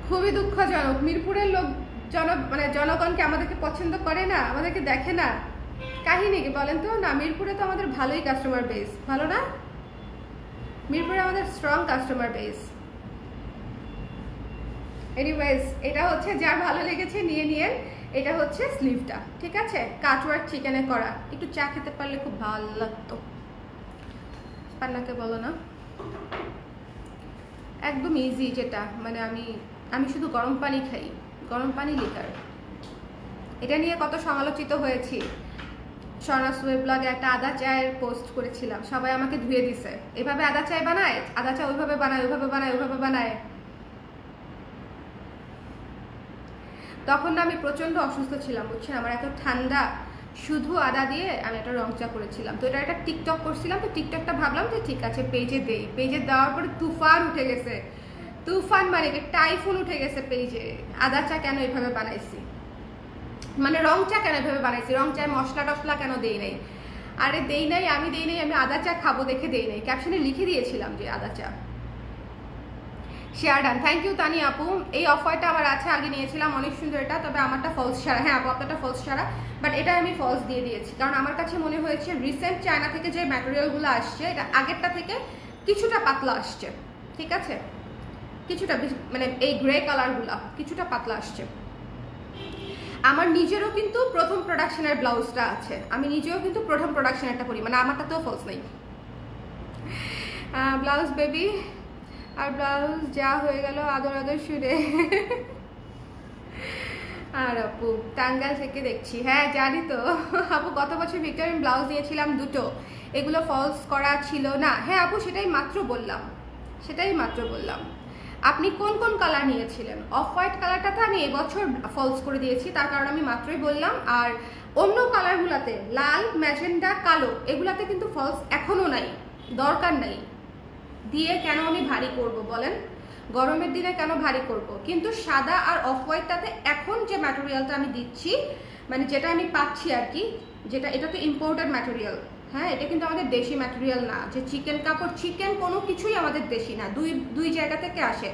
খুবই দুঃখজনক, মিরপুরের লোক মানে জনগণকে আমাদেরকে পছন্দ করে না, আমাদেরকে দেখে না। কাহিনী কি বলেন তো? না, মিরপুরে তো আমাদের ভালোই কাস্টমার বেস, ভালো না? মিরপুরে আমাদের স্ট্রং কাস্টমার বেস। এনিওয়েজ, এটা হচ্ছে যার ভালো লেগেছে নিয়ে নিয়ে। এটা হচ্ছে স্লিভটা। ঠিক আছে, কাটওয়ার্ক চিকেনে করা। একটু চা খেতে পারলে খুব ভালো লাগতো। পান্নাকে বলো না, একদম ইজি, যেটা মানে আমি শুধু গরম পানি খাই, গরম পানি লিকার। এটা নিয়ে কত সমালোচিত হয়েছি। স্বর্ণাস ওয়েব ব্লগে একটা আদা চায়ের পোস্ট করেছিলাম, সবাই আমাকে ধুয়ে দিছে। এভাবে আদা চায় বানায়, আদা চা ওইভাবে বানায়, ওইভাবে বানায়, ওইভাবে বানায়। তখন না আমি প্রচন্ড অসুস্থ ছিলাম, বুঝছেন? আমার এত ঠান্ডা, শুধু আদা দিয়ে আমি একটা রং চা করেছিলাম। তো এটা একটা টিকটক করছিলাম, তো টিকটকটা ভাবলাম যে ঠিক আছে পেজে দেই। পেজে দেওয়ার পরে তুফান উঠে গেছে, তুফান মানে টাইফুন উঠে গেছে পেজে। আদা চা কেন এভাবে বানাইছি, মানে রং চা কেন এভাবে বানাইছি, রং চায় মশলা টশলা কেন দেই নাই। আরে দেই নাই, আমি আদা চা খাবো দেখে দেই নাই, ক্যাপশনে লিখে দিয়েছিলাম যে আদা চা। শেয়ার ডান, থ্যাংক ইউ তানি আপু। এই অফারটা আমার আছে, আগে নিয়েছিলাম, অনেক সুন্দর এটা, তবে আমারটা ফলস ছাড়া। হ্যাঁ আপু, আপনারটা ফলস ছাড়া, বাট এটা আমি ফলস দিয়ে দিয়েছি, কারণ আমার কাছে মনে হয়েছে রিসেন্ট চায়না থেকে যে ম্যাটেরিয়ালগুলো আসছে, এটা আগেরটা থেকে কিছুটা পাতলা আসছে। ঠিক আছে, কিছুটা মানে এই গ্রে কালারগুলা কিছুটা পাতলা আসছে। আমার নিজেরও কিন্তু প্রথম প্রোডাকশনের ব্লাউজটা আছে, আমি নিজেও কিন্তু প্রথম প্রোডাকশনেরটা করি, মানে আমারটাতেও ফলস নেই। ব্লাউজ বেবি, আর ব্লাউজ যা হয়ে গেল আদর আদর সুরে। আর আপু টাঙ্গাইল থেকে দেখছি, হ্যাঁ জানি তো আপু। গত বছর ভিক্টোরিয়ান ব্লাউজ নিয়েছিলাম দুটো, এগুলো ফলস করা ছিল না। হ্যাঁ আপু, সেটাই মাত্র বললাম। আপনি কোন কোন কালার নিয়েছিলেন? অফ হোয়াইট কালারটাতে আমি এবছর ফলস করে দিয়েছি, তার কারণ আমি মাত্রই বললাম। আর অন্য কালারগুলোতে লাল, ম্যাজেন্ডা, কালো, এগুলাতে কিন্তু ফলস এখনো নাই, দরকার নাই। দিয়ে কেন আমি ভারী করব বলেন? গরমের দিনে কেন ভারী করব? কিন্তু সাদা আর অফ হোয়াইটটাতে এখন যে ম্যাটেরিয়ালটা আমি দিচ্ছি, মানে যেটা আমি পাচ্ছি আর কি, এটা তো ইম্পোর্টেড ম্যাটেরিয়াল। হ্যাঁ, এটা কিন্তু আমাদের দেশি ম্যাটেরিয়াল না। যে চিকেন কাপড়, চিকেন কোনো কিছুই আমাদের দেশি না, দুই জায়গা থেকে আসে।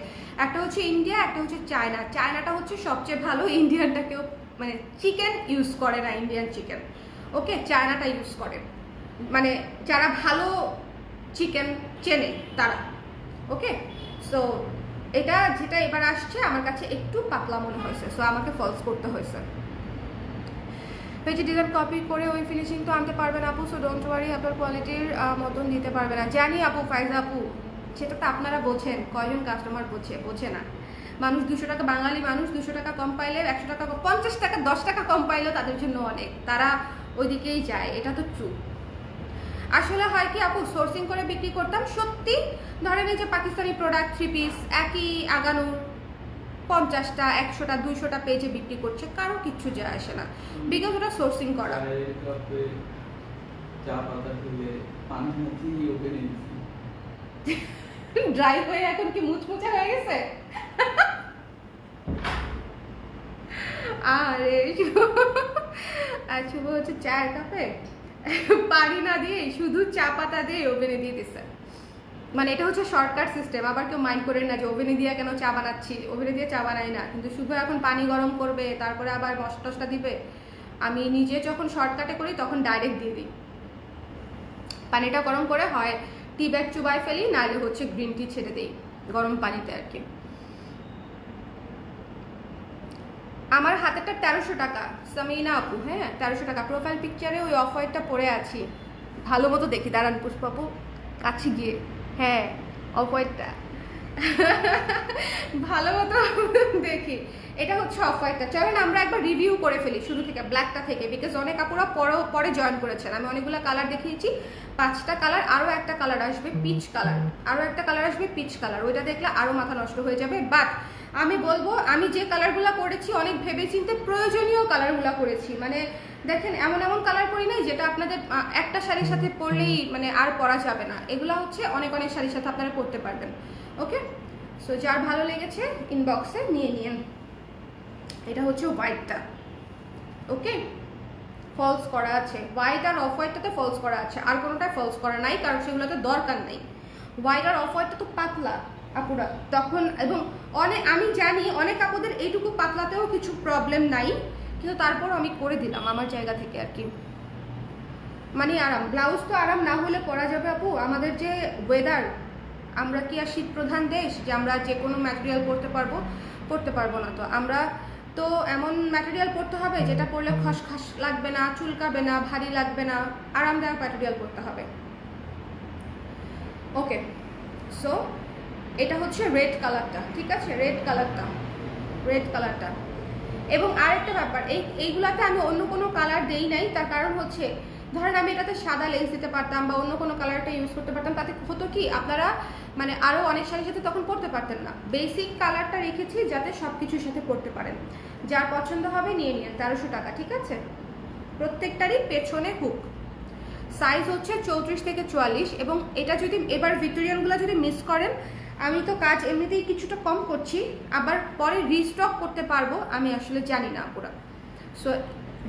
একটা হচ্ছে ইন্ডিয়া, একটা হচ্ছে চায়না। চায়নাটা হচ্ছে সবচেয়ে ভালো, ইন্ডিয়ানটা কেউ মানে চিকেন ইউজ করে না, ইন্ডিয়ান চিকেন। ওকে, চায়নাটা ইউজ করে, মানে যারা ভালো চিকেন চেনে তারা। ওকে, সো এটা যেটা এবার আসছে আমার কাছে একটু পাতলা মনে হয়েছে, সো আমাকে ফলস করতে হয়েছে। পেজে ডিজাইন কপি করে ওই ফিনিশিং তো আনতে পারবেন আপু, সো ডোন্ট ওয়ারি, আপনার কোয়ালিটির মতন দিতে পারবে না। জানি আপু, ফাইজা আপু, সেটা তো আপনারা বোঝেন, কয়জন কাস্টমার বোঝে না। মানুষ 200 টাকা, বাঙালি মানুষ 200 টাকা কম পাইলে, 100 টাকা, 50 টাকা, 10 টাকা কম পাইলেও তাদের জন্য অনেক, তারা ওইদিকেই যায়, এটা তো ট্রু। আসলে হয় কি আপু, সোর্সিং করে বিক্রি করতাম সত্যি, ধরেন এই যে পাকিস্তানি প্রোডাক্ট 3 পিস একই আগানো 50টা, 100টা, 200টা পেজে বিক্রি করছে, কারো কিচ্ছু যায় আসে না, বিকজ ওটা সোর্সিং করা। ড্রাই হয়ে এখন কি মুচমুচে হয়ে গেছে? আরে আর শুভ হচ্ছে চায়ের কাপে পানি না দিয়ে শুধু চা পাতা দিয়ে ওভেনে দিয়ে দিচ্ছে। মানে এটা হচ্ছে শর্টকাট সিস্টেম। আবার কেউ মাইন্ড করেন না যে ওভেনে দিয়ে কেন চা বানাচ্ছি, ওভেনে দিয়ে চা বানাই না, কিন্তু শুভ এখন পানি গরম করবে, তারপরে আবার মশলা টসলা দিবে। আমি নিজে যখন শর্টকাটে করি তখন ডাইরেক্ট দিয়ে দিই, পানিটা গরম করে হয় টি ব্যাগ চুবাই ফেলি, নাহলে হচ্ছে গ্রিন টি ছেড়ে দিই গরম পানিতে আর কি। আমার হাতেরটা 1300 টাকা, সামিনা আপু। হ্যাঁ 1300 টাকা। প্রোফাইল পিকচারে ওই অফ হোয়াইটটা পরে আছি, ভালো মতো দেখি, দাঁড়ান পুষ্পাপু কাছে গিয়ে। হ্যাঁ অফ হোয়াইটটা ভালো মতো দেখি, এটা হচ্ছে অফ হোয়াইটটা। চলেন আমরা একবার রিভিউ করে ফেলি শুরু থেকে, ব্ল্যাকটা থেকে, বিকজ অনেক আপুরা পরে জয়েন করেছেন। আমি অনেকগুলো কালার দেখিয়েছি, 5টা কালার, আরও একটা কালার আসবে পিচ কালার, ওইটা দেখলে আরও মাথা নষ্ট হয়ে যাবে। বাট আমি বলবো, আমি যে কালারগুলো করেছি অনেক ভেবেচিন্তে প্রয়োজনীয় কালারগুলো করেছি। মানে দেখেন, এমন কালার করি নাই যেটা আপনাদের একটা শাড়ির সাথে পরলেই মানে আর পরা যাবে না। এগুলো হচ্ছে অনেক শাড়ির সাথে আপনারা পরতে পারবেন। ওকে, সো যার ভালো লেগেছে ইনবক্সে নিয়ে নিন। এটা হচ্ছে হোয়াইটটা। ওকে, ফলস করা আছে, হোয়াইট আর অফ হোয়াইটটাতে ফলস করা আছে, আর কোনোটায় ফলস করা নাই, কারণ সেগুলোতে দরকার নেই। হোয়াইট আর অফ হোয়াইটটা তো পাতলা আপুরা তখন, এবং আমি জানি অনেক আপুদের এইটুকু পাতলাতেও কিছু প্রবলেম নাই, কিন্তু তারপর আমি করে দিলাম আমার জায়গা থেকে আর কি। মানে আরাম, ব্লাউজ তো আরাম না হলে পরা যাবে আপু? আমাদের যে ওয়েদার, আমরা কি আর শীত প্রধান দেশ যে আমরা যে কোনো ম্যাটেরিয়াল পরতে পারবো না? তো আমরা তো এমন ম্যাটেরিয়াল পরতে হবে যেটা পরলে খসখস লাগবে না, চুলকাবে না, ভারী লাগবে না, আরামদায়ক ম্যাটেরিয়াল পরতে হবে। ওকে, সো এটা হচ্ছে রেড কালারটা, ঠিক আছে? রেড কালারটা। এবং আরেকটা ব্যাপার, এইগুলাতে আমি অন্য কোনো কালার দেই নাই, তার কারণ হচ্ছে ধরেন আমি এটাতে সাদা লেস দিতে পারতাম বা অন্য কোনো কালারটা ইউজ করতে পারতাম, তাতে হতো কি আপনারা মানে আরও অনেক শাড়ির সাথে তখন পরতে পারতেন না। বেসিক কালারটা রেখেছি যাতে সব কিছুর সাথে পরতে পারেন। যার পছন্দ হবে নিয়ে নিন, 1300 টাকা, ঠিক আছে? প্রত্যেকটারই পেছনে হুক, সাইজ হচ্ছে 34 থেকে 44। এবং এটা যদি এবার ভিক্টোরিয়ানগুলো যদি মিস করেন, আমি তো কাজ এমনিতেই কিছুটা কম করছি, আবার পরে রিস্টক করতে পারবো আমি আসলে জানি না পুরো। সো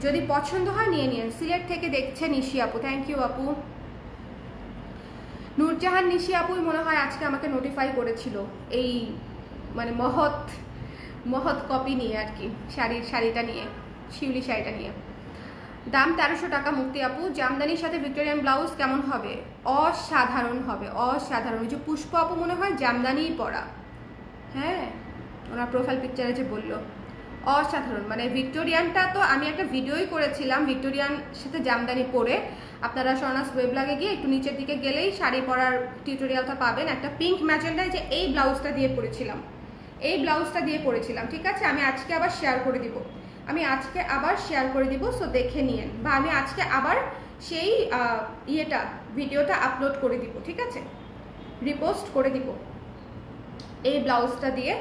যদি পছন্দ হয় নিয়ে নিন। সিলেট থেকে দেখছে নিশি আপু, থ্যাংক ইউ আপু। নূরজাহান নিশি আপুই মনে হয় আজকে আমাকে নোটিফাই করেছিল এই মানে মহৎ কপি নিয়ে আর কি, শাড়িটা নিয়ে, শিউলি শাড়িটা নিয়ে। দাম 1300 টাকা মুক্তি আপু। জামদানির সাথে ভিক্টোরিয়ান ব্লাউজ কেমন হবে? অসাধারণ হবে, অসাধারণ। যে পুষ্প আপু মনে হয় জামদানিই পরা, হ্যাঁ ওনার প্রোফাইল পিকচারে যে বললো, অসাধারণ। মানে ভিক্টোরিয়ানটা তো আমি একটা ভিডিওই করেছিলাম ভিক্টোরিয়ান সাথে জামদানি পরে, আপনারা স্বর্ণাস ওয়েবলাগে গিয়ে একটু নিচের দিকে গেলেই শাড়ি পরার টিউটোরিয়ালটা পাবেন। একটা পিঙ্ক ম্যাজেন্ডায় যে এই ব্লাউজটা দিয়ে পরেছিলাম, ঠিক আছে? আমি আজকে আবার শেয়ার করে দিব। আমি আজকে আবার শেয়ার করে দিব, সো দেখে নিয়েন, বা আমি আজকে আবার সেই ভিডিওটা আপলোড করে দিব, ঠিক আছে, রিপোস্ট করে দিব এই ব্লাউজটা দিয়ে।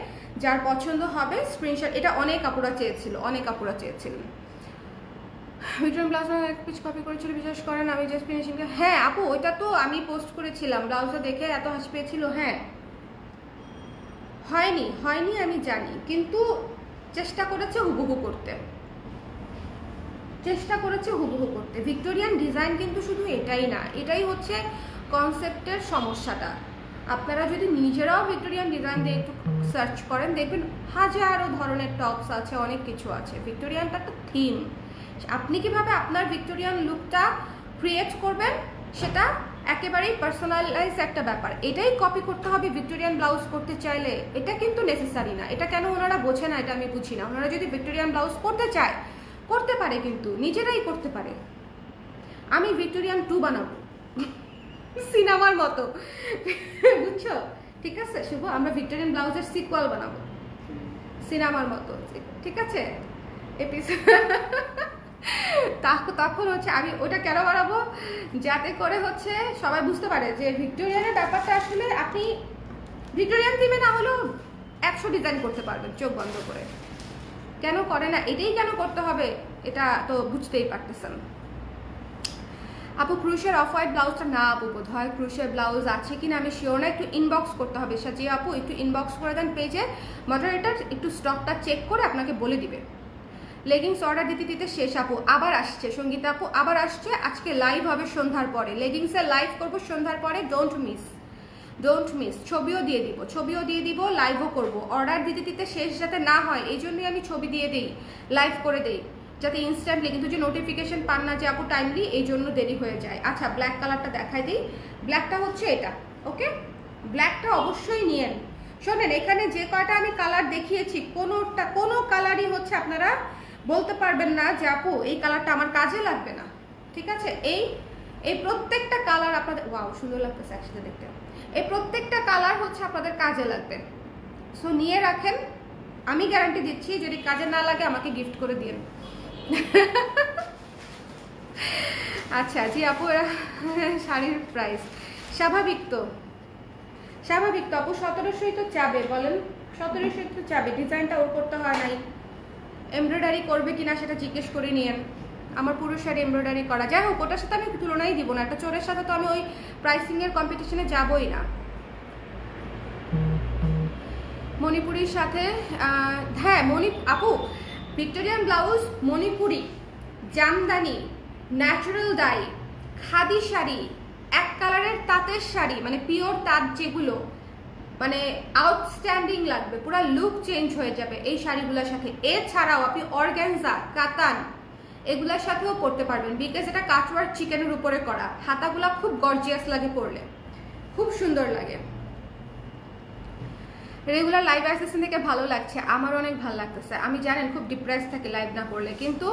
যার পছন্দ হবে স্ক্রিনশট, এটা অনেক আপুরা চেয়েছিলেন। ভিডিওর ব্লাউজ এক পিস কপি করেছিল, বিশ্বাস করেন আমি জাস্ট ফিনিশিং। হ্যাঁ আপু, ওইটা তো আমি পোস্ট করেছিলাম, ব্লাউজটা দেখে এত হাসি পেয়েছিল। হ্যাঁ হয়নি আমি জানি, কিন্তু চেষ্টা করেছে হুবহু করতে। ভিক্টোরিয়ান ডিজাইন কিন্তু শুধু এটাই না, এটাই হচ্ছে কনসেপ্টের সমস্যাটা। আপনারা যদি নিজেরাও ভিক্টোরিয়ান ডিজাইন দিয়ে একটু সার্চ করেন, দেখবেন হাজারো ধরনের টপস আছে, অনেক কিছু আছে। ভিক্টোরিয়ানটা একটা থিম, আপনি কিভাবে আপনার ভিক্টোরিয়ান লুকটা ক্রিয়েট করবেন সেটা একেবারেই পার্সোনালাইজ একটা ব্যাপার। এটাই কপি করতে হবে ভিক্টোরিয়ান ব্লাউজ করতে চাইলে, এটা কিন্তু নেসেসারি না। এটা কেন ওনারা বোঝে না এটা আমি বুঝি না। ওনারা যদি ভিক্টোরিয়ান ব্লাউজ করতে চায় করতে পারে, কিন্তু নিজেরাই করতে পারে। আমি ভিক্টোরিয়ান 2 বানাবো সিনেমার মতো, বুঝছো? ঠিক আছে শুভ, আমরা ভিক্টোরিয়ান ব্লাউজের সিকুয়াল বানাবো সিনেমার মতো, ঠিক আছে? তখন হচ্ছে আমি ওটা কেন বানাবো, যাতে করে হচ্ছে সবাই বুঝতে পারে যে ভিক্টোরিয়ানের ব্যাপারটা আসলে আপনি ভিক্টোরিয়ান থিমে না হলেও 100 ডিজাইন করতে পারবেন চোখ বন্ধ করে। কেন করে না, এটাই কেন করতে হবে, এটা তো বুঝতেই পারতেছেন। আপু ক্রুশের অফ হোয়াইট ব্লাউজটা না আপু, বোধ হয় ক্রুশের ব্লাউজ আছে কিনা আমি শিওর না, একটু ইনবক্স করতে হবে। সাজিয়ে আপু একটু ইনবক্স করে দেন পেজে, মডারেটর একটু স্টকটা চেক করে আপনাকে বলে দিবে। লেগিংস অর্ডার দিতে শেষ আপু, আবার আসছে সঙ্গীতা আপু, আবার আসছে। আজকে লাইভ হবে সন্ধ্যার পরে, লেগিংসের লাইভ করবো সন্ধ্যার পরে, ডোন্ট মিস। ছবিও দিয়ে দিব, লাইভও করব। অর্ডার দিতে শেষ যাতে না হয় এই জন্যই আমি ছবি দিয়ে দিই, লাইভ করে দেই, যাতে ইনস্ট্যান্টলি, কিন্তু যে নোটিফিকেশন পান না যে আপু টাইমলি, এই জন্য দেরি হয়ে যায়। আচ্ছা ব্ল্যাক কালারটা দেখাই দিই, ব্ল্যাকটা হচ্ছে এটা, ওকে? ব্ল্যাকটা অবশ্যই নিয়েন। শোনেন, এখানে যে কয়টা আমি কালার দেখিয়েছি কোনো কালারই হচ্ছে আপনারা বলতে পারবেন না যে আপু এই কালারটা আমার কাজে লাগবে না, ঠিক আছে? এই প্রত্যেকটা কালার আপনাদের, ওয়াও সুন্দর লাগতেছে একসাথে দেখতে, এই প্রত্যেকটা কালার হচ্ছে আপনাদের কাজে লাগবে। সো নিয়ে রাখেন, আমি গ্যারান্টি দিচ্ছি যদি কাজে না লাগে আমাকে গিফট করে দিন। আচ্ছা জি আপু, এরা শাড়ির প্রাইস স্বাভাবিক তো আপু, 1700 তো চাবে, বলেন 1700 তো চাবে। ডিজাইনটা ওর করতে হয় নাই, এমব্রয়ডারি করবে কিনা সেটা জিজ্ঞেস করে নিয়েন। আমার পুরো শাড়ি এমব্রয়ডারি করা, যাই হোক ওটার সাথে আমি তুলনাই দিব না, একটা চোরের সাথে তো আমি ওই প্রাইসিং এর কম্পিটিশনে যাবই না। মণিপুরির সাথে হ্যাঁ আপু Victorian blouse, Manipuri, Jamdani, natural die, khadi sari, এক কালারের তাঁতের শাড়ি, মানে পিওর তাঁত যেগুলো, মানে আউটস্ট্যান্ডিং লাগবে, পুরো লুক চেঞ্জ হয়ে যাবে এই শাড়িগুলোর সাথে। এছাড়াও আপনি অর্গানজা, কাতান এগুলোর সাথেও পরতে পারবেন, বিকজ এটা কাটওয়ার্ক চিকেনের উপরে করা। হাতাগুলা খুব গর্জিয়াস লাগে পরলে, খুব সুন্দর লাগে। রেগুলার লাইভ অ্যাসেসন থেকে ভালো লাগছে, আমার অনেক ভালো লাগতেছে। আমি জানেন খুব ডিপ্রেস থাকে লাইভ না করলে, কিন্তু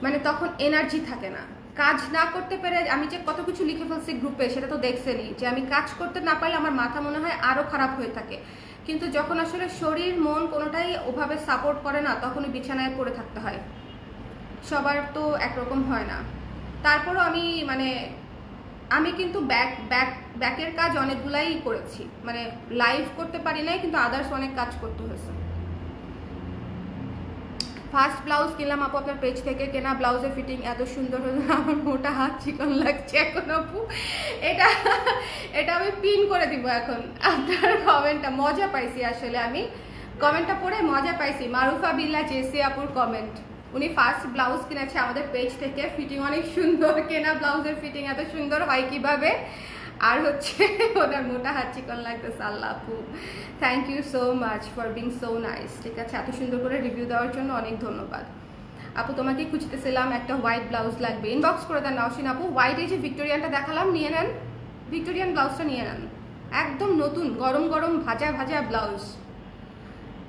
মানে তখন এনার্জি থাকে না, কাজ না করতে পেরে। আমি যে কত কিছু লিখে ফেলছি গ্রুপে সেটা তো দেখছেনই, যে আমি কাজ করতে না পারলে আমার মাথা মনে হয় আরো খারাপ হয়ে থাকে। কিন্তু যখন আসলে শরীর মন কোনোটাই ওভাবে সাপোর্ট করে না, তখনই বিছানায় পড়ে থাকতে হয়। সবার তো একরকম হয় না। তারপরও আমি কিন্তু ব্যাকের কাজ অনেকগুলাই করেছি, মানে লাইভ করতে পারি নাই, কিন্তু আদার্স অনেক কাজ করতে হয়েছে। ফার্স্ট ব্লাউজ কিনলাম আপু আপনার পেজ থেকে, কেনা ব্লাউজের ফিটিং এত সুন্দর হলো, আমার মোটা হাত চিকন লাগছে এখন আপু। এটা আমি পিন করে দিব এখন আপনার কমেন্টটা। মজা পাইছি আসলে, আমি কমেন্টটা পড়ে মজা পাইছি। মারুফা বিল্লা জেসি আপুর কমেন্ট, উনি ফার্স্ট ব্লাউজ কিনেছে আমাদের পেজ থেকে, ফিটিং অনেক সুন্দর, কেনা ব্লাউজের ফিটিং এত সুন্দর হয় কিভাবে, আর হচ্ছে ওনার মোটা হাত চিকন লাগতেছে। আল্লাহ আপু, thank you so much for being so nice. ঠিক আছে, এত সুন্দর করে রিভিউ দেওয়ার জন্য অনেক ধন্যবাদ আপু। তোমাকে খুঁজতেছিলাম, একটা হোয়াইট ব্লাউজ লাগবে, ইনবক্স করে দেন নাওশিন আপু। হোয়াইট এই যে ভিক্টোরিয়ানটা দেখালাম, নিয়ে নেন, ভিক্টোরিয়ান ব্লাউজটা নিয়ে নেন, একদম নতুন গরম গরম ভাজা ভাজা ব্লাউজ।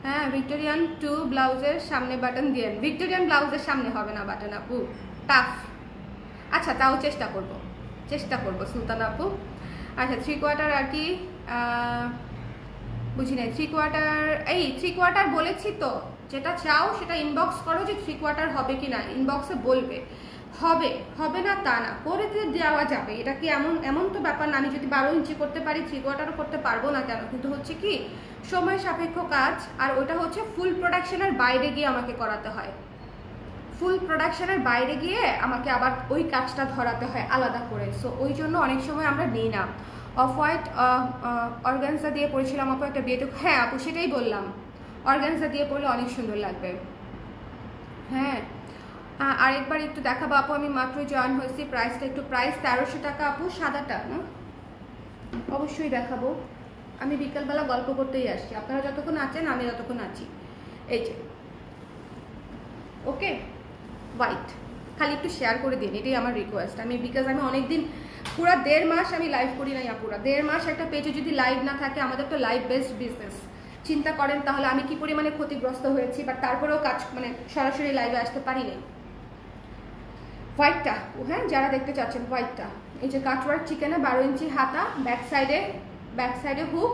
হ্যাঁ, ভিক্টোরিয়ান 2 ব্লাউজের সামনে বাটন দিয়েন। ভিক্টোরিয়ান ব্লাউজের সামনে হবে না বাটন আপু, টাফ। আচ্ছা তাও চেষ্টা করব সুলতান আপু। আচ্ছা 3/4 আর কি বুঝি নাই 3/4 এই 3/4 বলেছি তো, যেটা চাও সেটা ইনবক্স করো যে 3/4 হবে কি না, ইনবক্সে বলবে। হবে হবে না তা না, করে দিয়ে দেওয়া যাবে। এটা কি এমন এমন তো ব্যাপার না আমি যদি 12 ইঞ্চি করতে পারি 3/4 করতে পারবো না কেন, কিন্তু হচ্ছে কি সময় সাপেক্ষ কাজ, আর ওটা হচ্ছে ফুল প্রোডাকশনের বাইরে গিয়ে আমাকে করাতে হয়। ফুল প্রোডাকশনের বাইরে গিয়ে আমাকে আবার ওই কাজটা ধরাতে হয় আলাদা করে। সো ওই জন্য অনেক সময় আমরা নিই না। অফ হোয়াইট অর্গানজা দিয়ে পড়েছিলাম আপু একটা বিয়েতে, হ্যাঁ আপু সেটাই বললাম, অর্গানজা দিয়ে পড়লে অনেক সুন্দর লাগবে। হ্যাঁ আরেকবার একটু দেখাবো আপু, আমি মাত্র জয়েন হয়েছি। প্রাইসটা একটু, প্রাইস 1300 টাকা আপু, সাদাটা না অবশ্যই দেখাবো। আমি বিকালবেলা গল্প করতেই আসছি, আপনারা যতক্ষণ আছেন আমি যতক্ষণ আছি। এই যে ওকে হোয়াইট, খালি একটু শেয়ার করে দিন, এটাই আমার রিকোয়েস্ট। আমি বিকজ আমি অনেকদিন পুরো 1.5 মাস আমি লাইভ করি নাই আপুরা, 1.5 মাস একটা পেজে যদি লাইভ না থাকে, আমাদের তো লাইভ বেসড বিজনেস, চিন্তা করেন তাহলে আমি কি পরিমাণে ক্ষতিগ্রস্ত হয়েছি, বাট তারপরেও কাজ মানে সরাসরি লাইভে আসতে পারি নাই। হোয়াইটটা হ্যাঁ যারা দেখতে চাচ্ছেন হোয়াইটটা, এই যে কাটওয়ার্ক চিকেনে 12 ইঞ্চি হাতা, ব্যাক সাইডে হুক।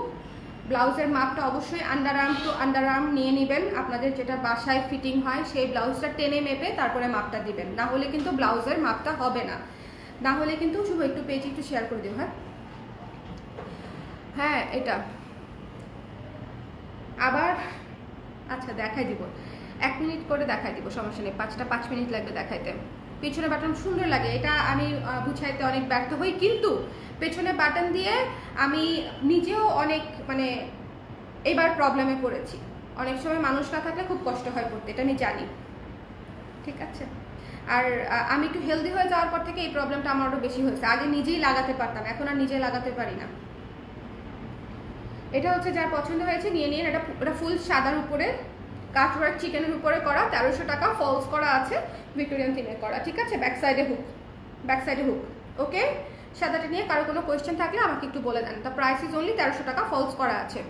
ব্লাউজের মাপটা অবশ্যই আন্ডারআর্ম টু আন্ডারআর্ম নিয়ে নেবেন, আপনাদের যেটা বাসায় ফিটিং হয় সেই ব্লাউজটা টেনে মেপে তারপরে মাপটা দিবেন, না হলে কিন্তু ব্লাউজের মাপটা হবে না। না হলে কিন্তু শুভ একটু পেজ একটু শেয়ার করে দিও। হ্যাঁ হ্যাঁ এটা আবার আচ্ছা দেখাই দিব, 1 মিনিট করে দেখাই দিব, সমস্যা নেই, 5 মিনিট লাগবে দেখাইতে। পেছনে বাটন সুন্দর লাগে, এটা আমি বুঝাইতে অনেক ব্যর্থ হই, কিন্তু পেছনে বাটন দিয়ে আমি নিজেও অনেক মানে এবার প্রবলেমে পড়েছি। অনেক সময় মানুষ না থাকলে খুব কষ্ট হয় পড়তে, এটা আমি জানি, ঠিক আছে। আর আমি একটু হেলদি হয়ে যাওয়ার পর থেকে এই প্রবলেমটা আমার আরও বেশি হয়েছে। আগে নিজেই লাগাতে পারতাম, এখন আর নিজে লাগাতে পারি না। এটা হচ্ছে যার পছন্দ হয়েছে নিয়ে নিন। এটা ফুল সাদার উপরে কাটওয়ার্ক চিকেনের উপরে করা, 1300 টাকা, ফলস করা আছে, ভিক্টোরিয়ান থিমে করা, ঠিক আছে। ব্যাক সাইডে হুক ওকে। সাদাটা নিয়ে কারো কোনো কোয়েশ্চেন থাকলে আমাকে একটু বলে দেন। দ্য প্রাইস ইজ অনলি 1300 টাকা, ফলস করা আছে।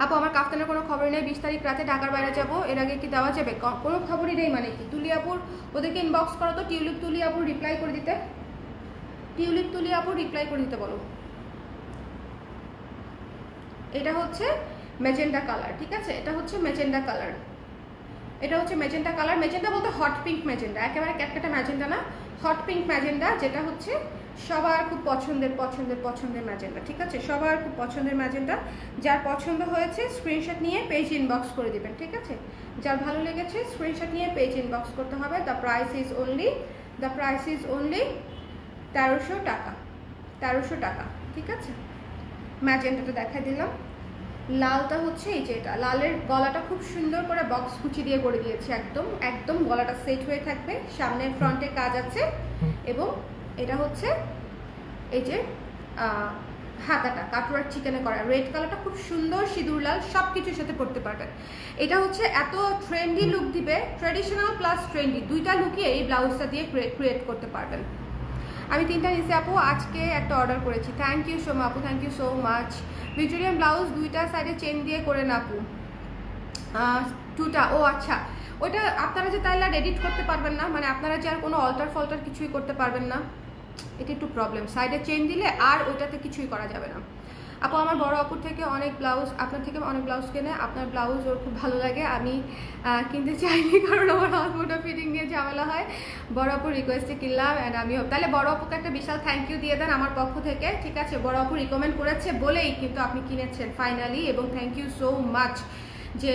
আপু আমার কাফতানের কোনো খবর নেই, 20 তারিখ রাতে ঢাকার বাইরে যাব, এর আগে কি দেওয়া যাবে? কোনো খবরই নেই মানে কি? তুলিয়াপুর ওদেরকে ইনবক্স করো তো, তুলিয়াপুর রিপ্লাই করে দিতে, তুলিয়াপুর রিপ্লাই করে দিতে বলো। এটা হচ্ছে ম্যাজেন্ডা কালার, ঠিক আছে, এটা হচ্ছে ম্যাজেন্ডা কালার, ম্যাজেন্ডা বলতে হট পিঙ্ক ম্যাজেন্ডা, একেবারে ক্যাটকাটা ম্যাজেন্ডা না, হট পিঙ্ক ম্যাজেন্ডা, যেটা হচ্ছে সবার খুব পছন্দের ম্যাজেন্ডা, ঠিক আছে, সবার খুব পছন্দের ম্যাজেন্ডা। যার পছন্দ হয়েছে স্ক্রিনশট নিয়ে পেজ ইনবক্স করে দিবেন, ঠিক আছে। যার ভালো লেগেছে স্ক্রিনশট নিয়ে পেজ ইনবক্স করতে হবে। দ্য প্রাইস ইজ অনলি 1300 টাকা, ঠিক আছে। ম্যাজেন্ডাটা দেখাই দিলাম। লালটা হচ্ছে এই যে, এটা লালের গলাটা খুব সুন্দর করে বক্স কুচি দিয়ে করে দিয়েছে, একদম গলাটা সেট হয়ে থাকবে, সামনে ফ্রন্টে কাজ আছে, এবং এটা হচ্ছে এই যে হাতাটা কাটওয়ার্ক চিকেনে করা, রেড কালারটা খুব সুন্দর সিঁদুর লাল, সব কিছুর সাথে পরতে পারবেন। এটা হচ্ছে এত ট্রেন্ডি লুক দিবে, ট্রেডিশনাল প্লাস ট্রেন্ডি দুইটা লুকই এই ব্লাউজটা দিয়ে ক্রিয়েট করতে পারবেন। আমি 3টা নিয়েছি আপু, আজকে একটা অর্ডার করেছি। থ্যাংক ইউ সো মাচ আপু, thank you so much. Victorian blouse 2টা সাইডে চেন দিয়ে করে না আপু? 2টা, ও আচ্ছা, ওইটা আপনারা যে তাইলে আর এডিট করতে পারবেন না, মানে আপনারা যে আর কোনো অল্টার কিছুই করতে পারবেন না, এটা একটু প্রবলেম। সাইডে চেন দিলে আর ওইটাতে কিছুই করা যাবে না। আপু আমার বড় আপুর থেকে অনেক ব্লাউজ, আপনার থেকে অনেক ব্লাউজ কেনে, আপনার ব্লাউজ ওর খুব ভালো লাগে, আমি কিনতে চাইনি কারণ আমার হাসবোটা ফিটিং নিয়ে ঝামেলা হয়। বড় আপুর রিকোয়েস্টে কিনলাম, অ্যান্ড আমিও তাহলে বড় আপুকে একটা বিশাল থ্যাংক ইউ দিয়ে দেন আমার পক্ষ থেকে, ঠিক আছে। বড় আপু রিকমেন্ড করেছে বলেই কিন্তু আপনি কিনেছেন ফাইনালি, এবং থ্যাংক ইউ সো মাচ যে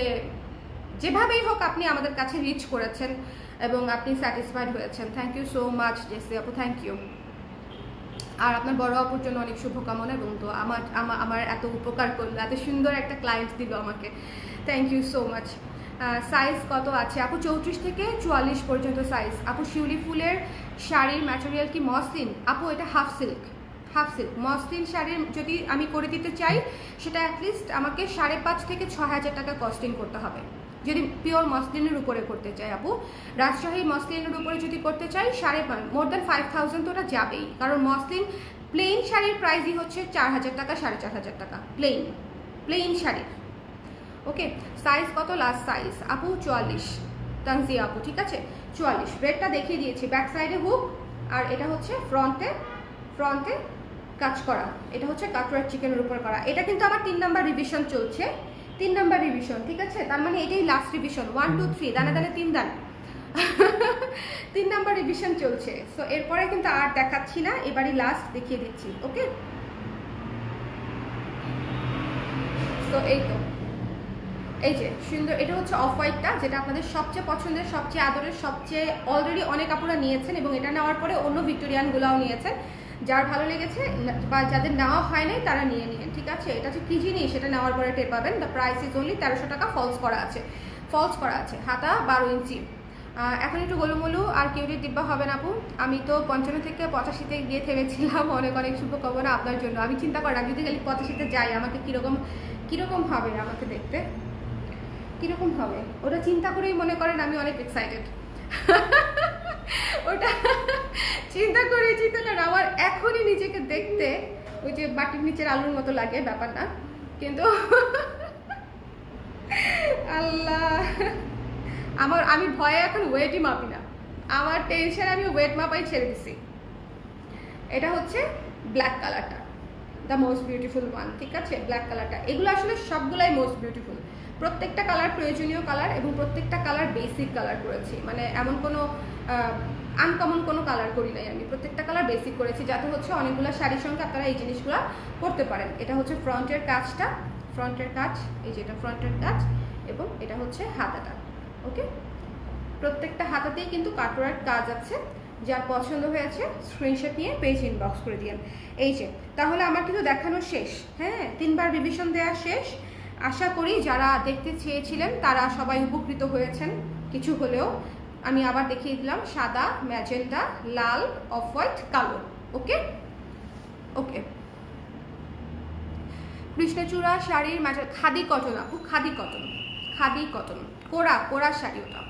যেভাবেই হোক আপনি আমাদের কাছে রিচ করেছেন এবং আপনি স্যাটিসফাইড হয়েছেন। থ্যাংক ইউ সো মাচ জেসি আপু, থ্যাংক ইউ। আর আপনার বড় আপুর জন্য অনেক শুভকামনা, এবং তো আমার এত উপকার করলো, এত সুন্দর একটা ক্লায়েন্ট দিল আমাকে, thank you so much. Size কত আছে আপু? 34 থেকে 44 পর্যন্ত সাইজ। আপু শিউলি ফুলের শাড়ির ম্যাটেরিয়াল কি মসলিন? আপু এটা হাফ সিল্ক। মসলিন শাড়ির যদি আমি করে দিতে চাই, সেটা অ্যাটলিস্ট আমাকে 5,500 থেকে 6,000 টাকা কস্টিং করতে হবে যদি পিওর মসলিনের উপরে করতে চাই আপু। রাজশাহী মসলিনের উপরে যদি করতে চাই 5,500, মোর দ্যান 5,000 তো ওটা যাবেই, কারণ মসলিন প্লেন শাড়ির প্রাইসই হচ্ছে 4,000 টাকা, 4,500 টাকা প্লেন শাড়ির। ওকে, সাইজ কত? লাস্ট সাইজ আপু 44, তানজিয়া আপু, ঠিক আছে 44। রেডটা দেখিয়ে দিয়েছি, ব্যাক সাইডে হুক, আর এটা হচ্ছে ফ্রন্টে কাজ করা, এটা হচ্ছে কাটওয়ার্ক চিকেনের উপর করা। এটা কিন্তু আমার 3 নাম্বার রিভিশন চলছে, 3 নাম্বার রিভিশন, ঠিক আছে? তার মানে এটাই লাস্ট রিভিশন, 1 2 3 দানে দানে 3 দান 3 নাম্বার রিভিশন চলছে। সো এরপরে কিন্তু আর দেখাচ্ছি না, এবারই লাস্ট দেখিয়ে দিচ্ছি। ওকে, তো এই তো এই যে সুন্দর, এটা হচ্ছে অফ হোয়াইটটা, যেটা আপনাদের সবচেয়ে পছন্দের, সবচেয়ে আদরের, সবচেয়ে অলরেডি অনেক আপুরা নিয়েছেন এবং এটা নেওয়ার পরে অন্য ভিক্টোরিয়ানগুলাও নিয়েছেন। যার ভালো লেগেছে বা যাদের নেওয়া হয় নাই তারা নিয়ে নিন, ঠিক আছে? এটা হচ্ছে কি জিনিস, সেটা নেওয়ার পরে টের পাবেন। দ্য প্রাইস ইজ অনলি 1300 টাকা। ফলস করা আছে, ফলস করা আছে, হাতা 12 ইঞ্চি। এখন একটু গোলুমলু আর কিউরির দিব্যা হবে না আপু। আমি তো 55 থেকে 85-তে গিয়ে থেমেছিলাম। অনেক অনেক শুভকামনা আপনার জন্য। আমি চিন্তা করি আমি যদি খালি 85-তে যাই আমাকে কীরকম হবে, আমাকে দেখতে কীরকম হবে, ওটা চিন্তা করেই মনে করেন আমি অনেক এক্সাইটেড। ওটা চিন্তা করেন আমার এখনই নিজেকে দেখতে ওই যে বাটির নিচের আলুর মতো লাগে, ব্যাপার না কিন্তু আল্লাহ, আমি ভয়ে এখন ওয়েটই মাপি না, আমার টেনশন, আমি ওয়েট মাপাই ছেড়ে দিছি। এটা হচ্ছে ব্ল্যাক কালারটা, দ্য মোস্ট বিউটিফুল ওয়ান, ঠিক আছে? ব্ল্যাক কালারটা, এগুলো আসলে সবগুলাই মোস্ট বিউটিফুল। প্রত্যেকটা কালার প্রয়োজনীয় কালার এবং প্রত্যেকটা কালার বেসিক কালার করেছি, মানে এমন কোনো আনকমন কোনো কালার করি নাই আমি। প্রত্যেকটা কালার বেসিক করেছি যাতে হচ্ছে অনেকগুলো শাড়ির সঙ্গে আপনারা এই জিনিসগুলো করতে পারেন। এটা হচ্ছে ফ্রন্টের কাজটা, ফ্রন্টের কাজ, এই যে এটা ফ্রন্টের কাজ, এবং এটা হচ্ছে হাতাটা। ওকে, প্রত্যেকটা হাতাতেই কিন্তু কাটওয়ার্ক কাজ আছে। যার পছন্দ হয়েছে স্ক্রিনশট নিয়ে পেজ ইনবক্স করে দিয়েন। এই যে, তাহলে আমার কিন্তু দেখানো শেষ। হ্যাঁ, 3বার রিভিশন দেওয়া শেষ। আশা করি যারা দেখতে চেয়েছিলেন তারা সবাই উপকৃত হয়েছেন কিছু হলেও। আমি আবার দেখিয়ে দিলাম, সাদা, ম্যাজেন্টা, লাল, অফ হোয়াইট, কালো। ওকে ওকে, কৃষ্ণচূড়া শাড়ির মাঝে খাদি কটন আপু, খাদি কটন, খাদি কটন, কোরা শাড়ি ওটা।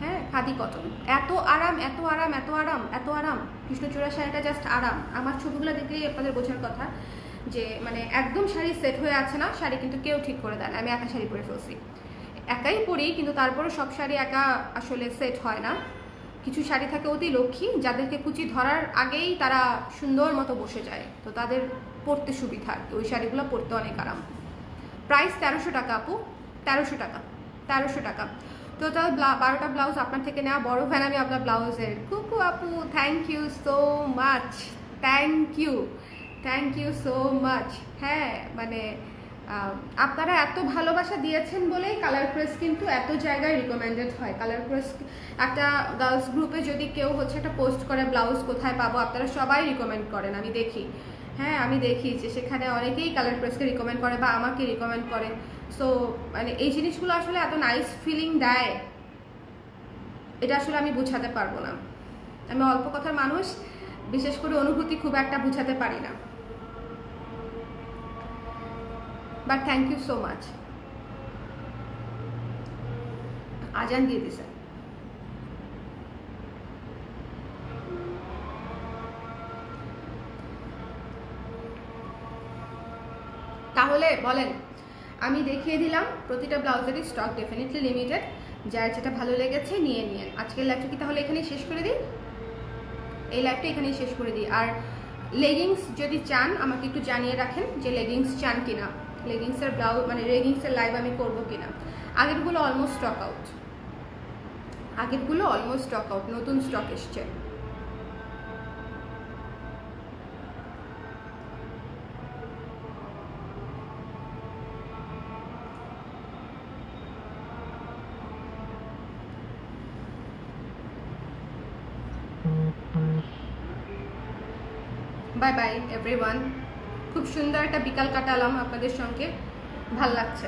হ্যাঁ, খাদি কটন, এত আরাম, এত আরাম, এত আরাম, এত আরাম। কৃষ্ণচূড়া শাড়িটা জাস্ট আরাম। আমার ছবিগুলো দেখলেই আপনাদের বোঝার কথা যে মানে একদম শাড়ি সেট হয়ে আছে না। শাড়ি কিন্তু কেউ ঠিক করে দেয় না, আমি একা শাড়ি পরে ফেলছি, একাই পরি, কিন্তু তারপরে সব শাড়ি একা আসলে সেট হয় না। কিছু শাড়ি থাকে অতি লক্ষ্মী, যাদেরকে কুচি ধরার আগেই তারা সুন্দর মতো বসে যায়, তো তাদের পরতে সুবিধা আর কি, ওই শাড়িগুলো পরতে অনেক আরাম। প্রাইস 1300 টাকা আপু, 1300 টাকা, 1300 টাকা। টোটাল 12টা ব্লাউজ আপনার থেকে নেওয়া, বড় ফ্যান আমি আপনার ব্লাউজের। কুকু আপু, thank you so much, thank you so much. হ্যাঁ, মানে আপনারা এত ভালোবাসা দিয়েছেন বলেই কালার প্রেস কিন্তু এত জায়গায় রিকমেন্ডেড হয়। কালার প্রেস একটা গার্লস গ্রুপে যদি কেউ হচ্ছে একটা পোস্ট করে ব্লাউজ কোথায় পাবো, আপনারা সবাই রিকমেন্ড করেন, আমি দেখি। হ্যাঁ, আমি দেখি যে সেখানে অনেকেই কালার প্রেসকে রিকমেন্ড করে বা আমাকে রিকমেন্ড করে। সো মানে এই জিনিসগুলো আসলে এত নাইস ফিলিং দেয়, এটা আসলে আমি বুঝাতে পারবো না। আমি অল্প কথার মানুষ, বিশেষ করে অনুভূতি খুব একটা বুঝাতে পারি না। But thank you so much. আজান দিয়ে দিছে। তাহলে বলেন, আমি দেখিয়ে দিলাম প্রতিটা ব্লাউজেরই স্টক ডেফিনেটলি লিমিটেড। যার যেটা ভালো লেগেছে নিয়ে নিন। আজকের লাইভটা কি তাহলে এখানেই শেষ করে দিই? এই লাইভটা এখানেই শেষ করে দিই। আর লেগিংস যদি চান আমাকে একটু জানিয়ে রাখেন যে লেগিংস চান কিনা, লেগিংসের ব্লাউজ মানে লেগিংসের লাইভ আমি করবো কিনা। আগেরগুলো অলমোস্ট স্টক আউট, নতুন স্টক এসছে। Bye bye everyone. খুব সুন্দর একটা বিকাল কাটালাম আপনাদের সঙ্গে, ভাল লাগছে।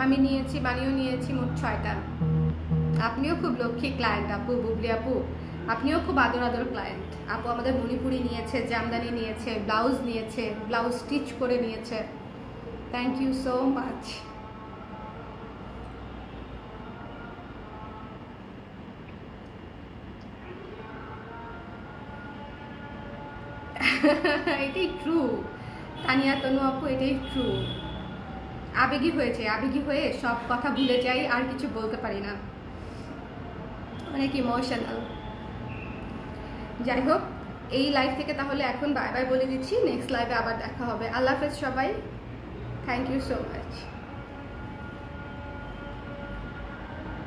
আমি নিয়েছি, বানিয়েও নিয়েছি মোট 6টা। আপনিও খুব লক্ষ্মী ক্লায়েন্ট আপু, বুবলি আপু, আপনিও খুব আদর ক্লায়েন্ট আপু। আমাদের মণিপুরি নিয়েছে, জামদানি নিয়েছে, ব্লাউজ নিয়েছে, ব্লাউজ স্টিচ করে নিয়েছে। Thank you so much. এটাই ট্রু তানিয়া তনু আপু, এটাই ট্রু। আবেগী হয়ে সব কথা ভুলে যাই, আর কিছু বলতে পারি না, অনেক ইমোশনাল। যাই হোক, এই লাইভ থেকে তাহলে এখন বাই বাই বলে দিচ্ছি, নেক্সট লাইভে আবার দেখা হবে। আল্লাহ হাফেজ সবাই, থ্যাংক ইউ সো মাচ।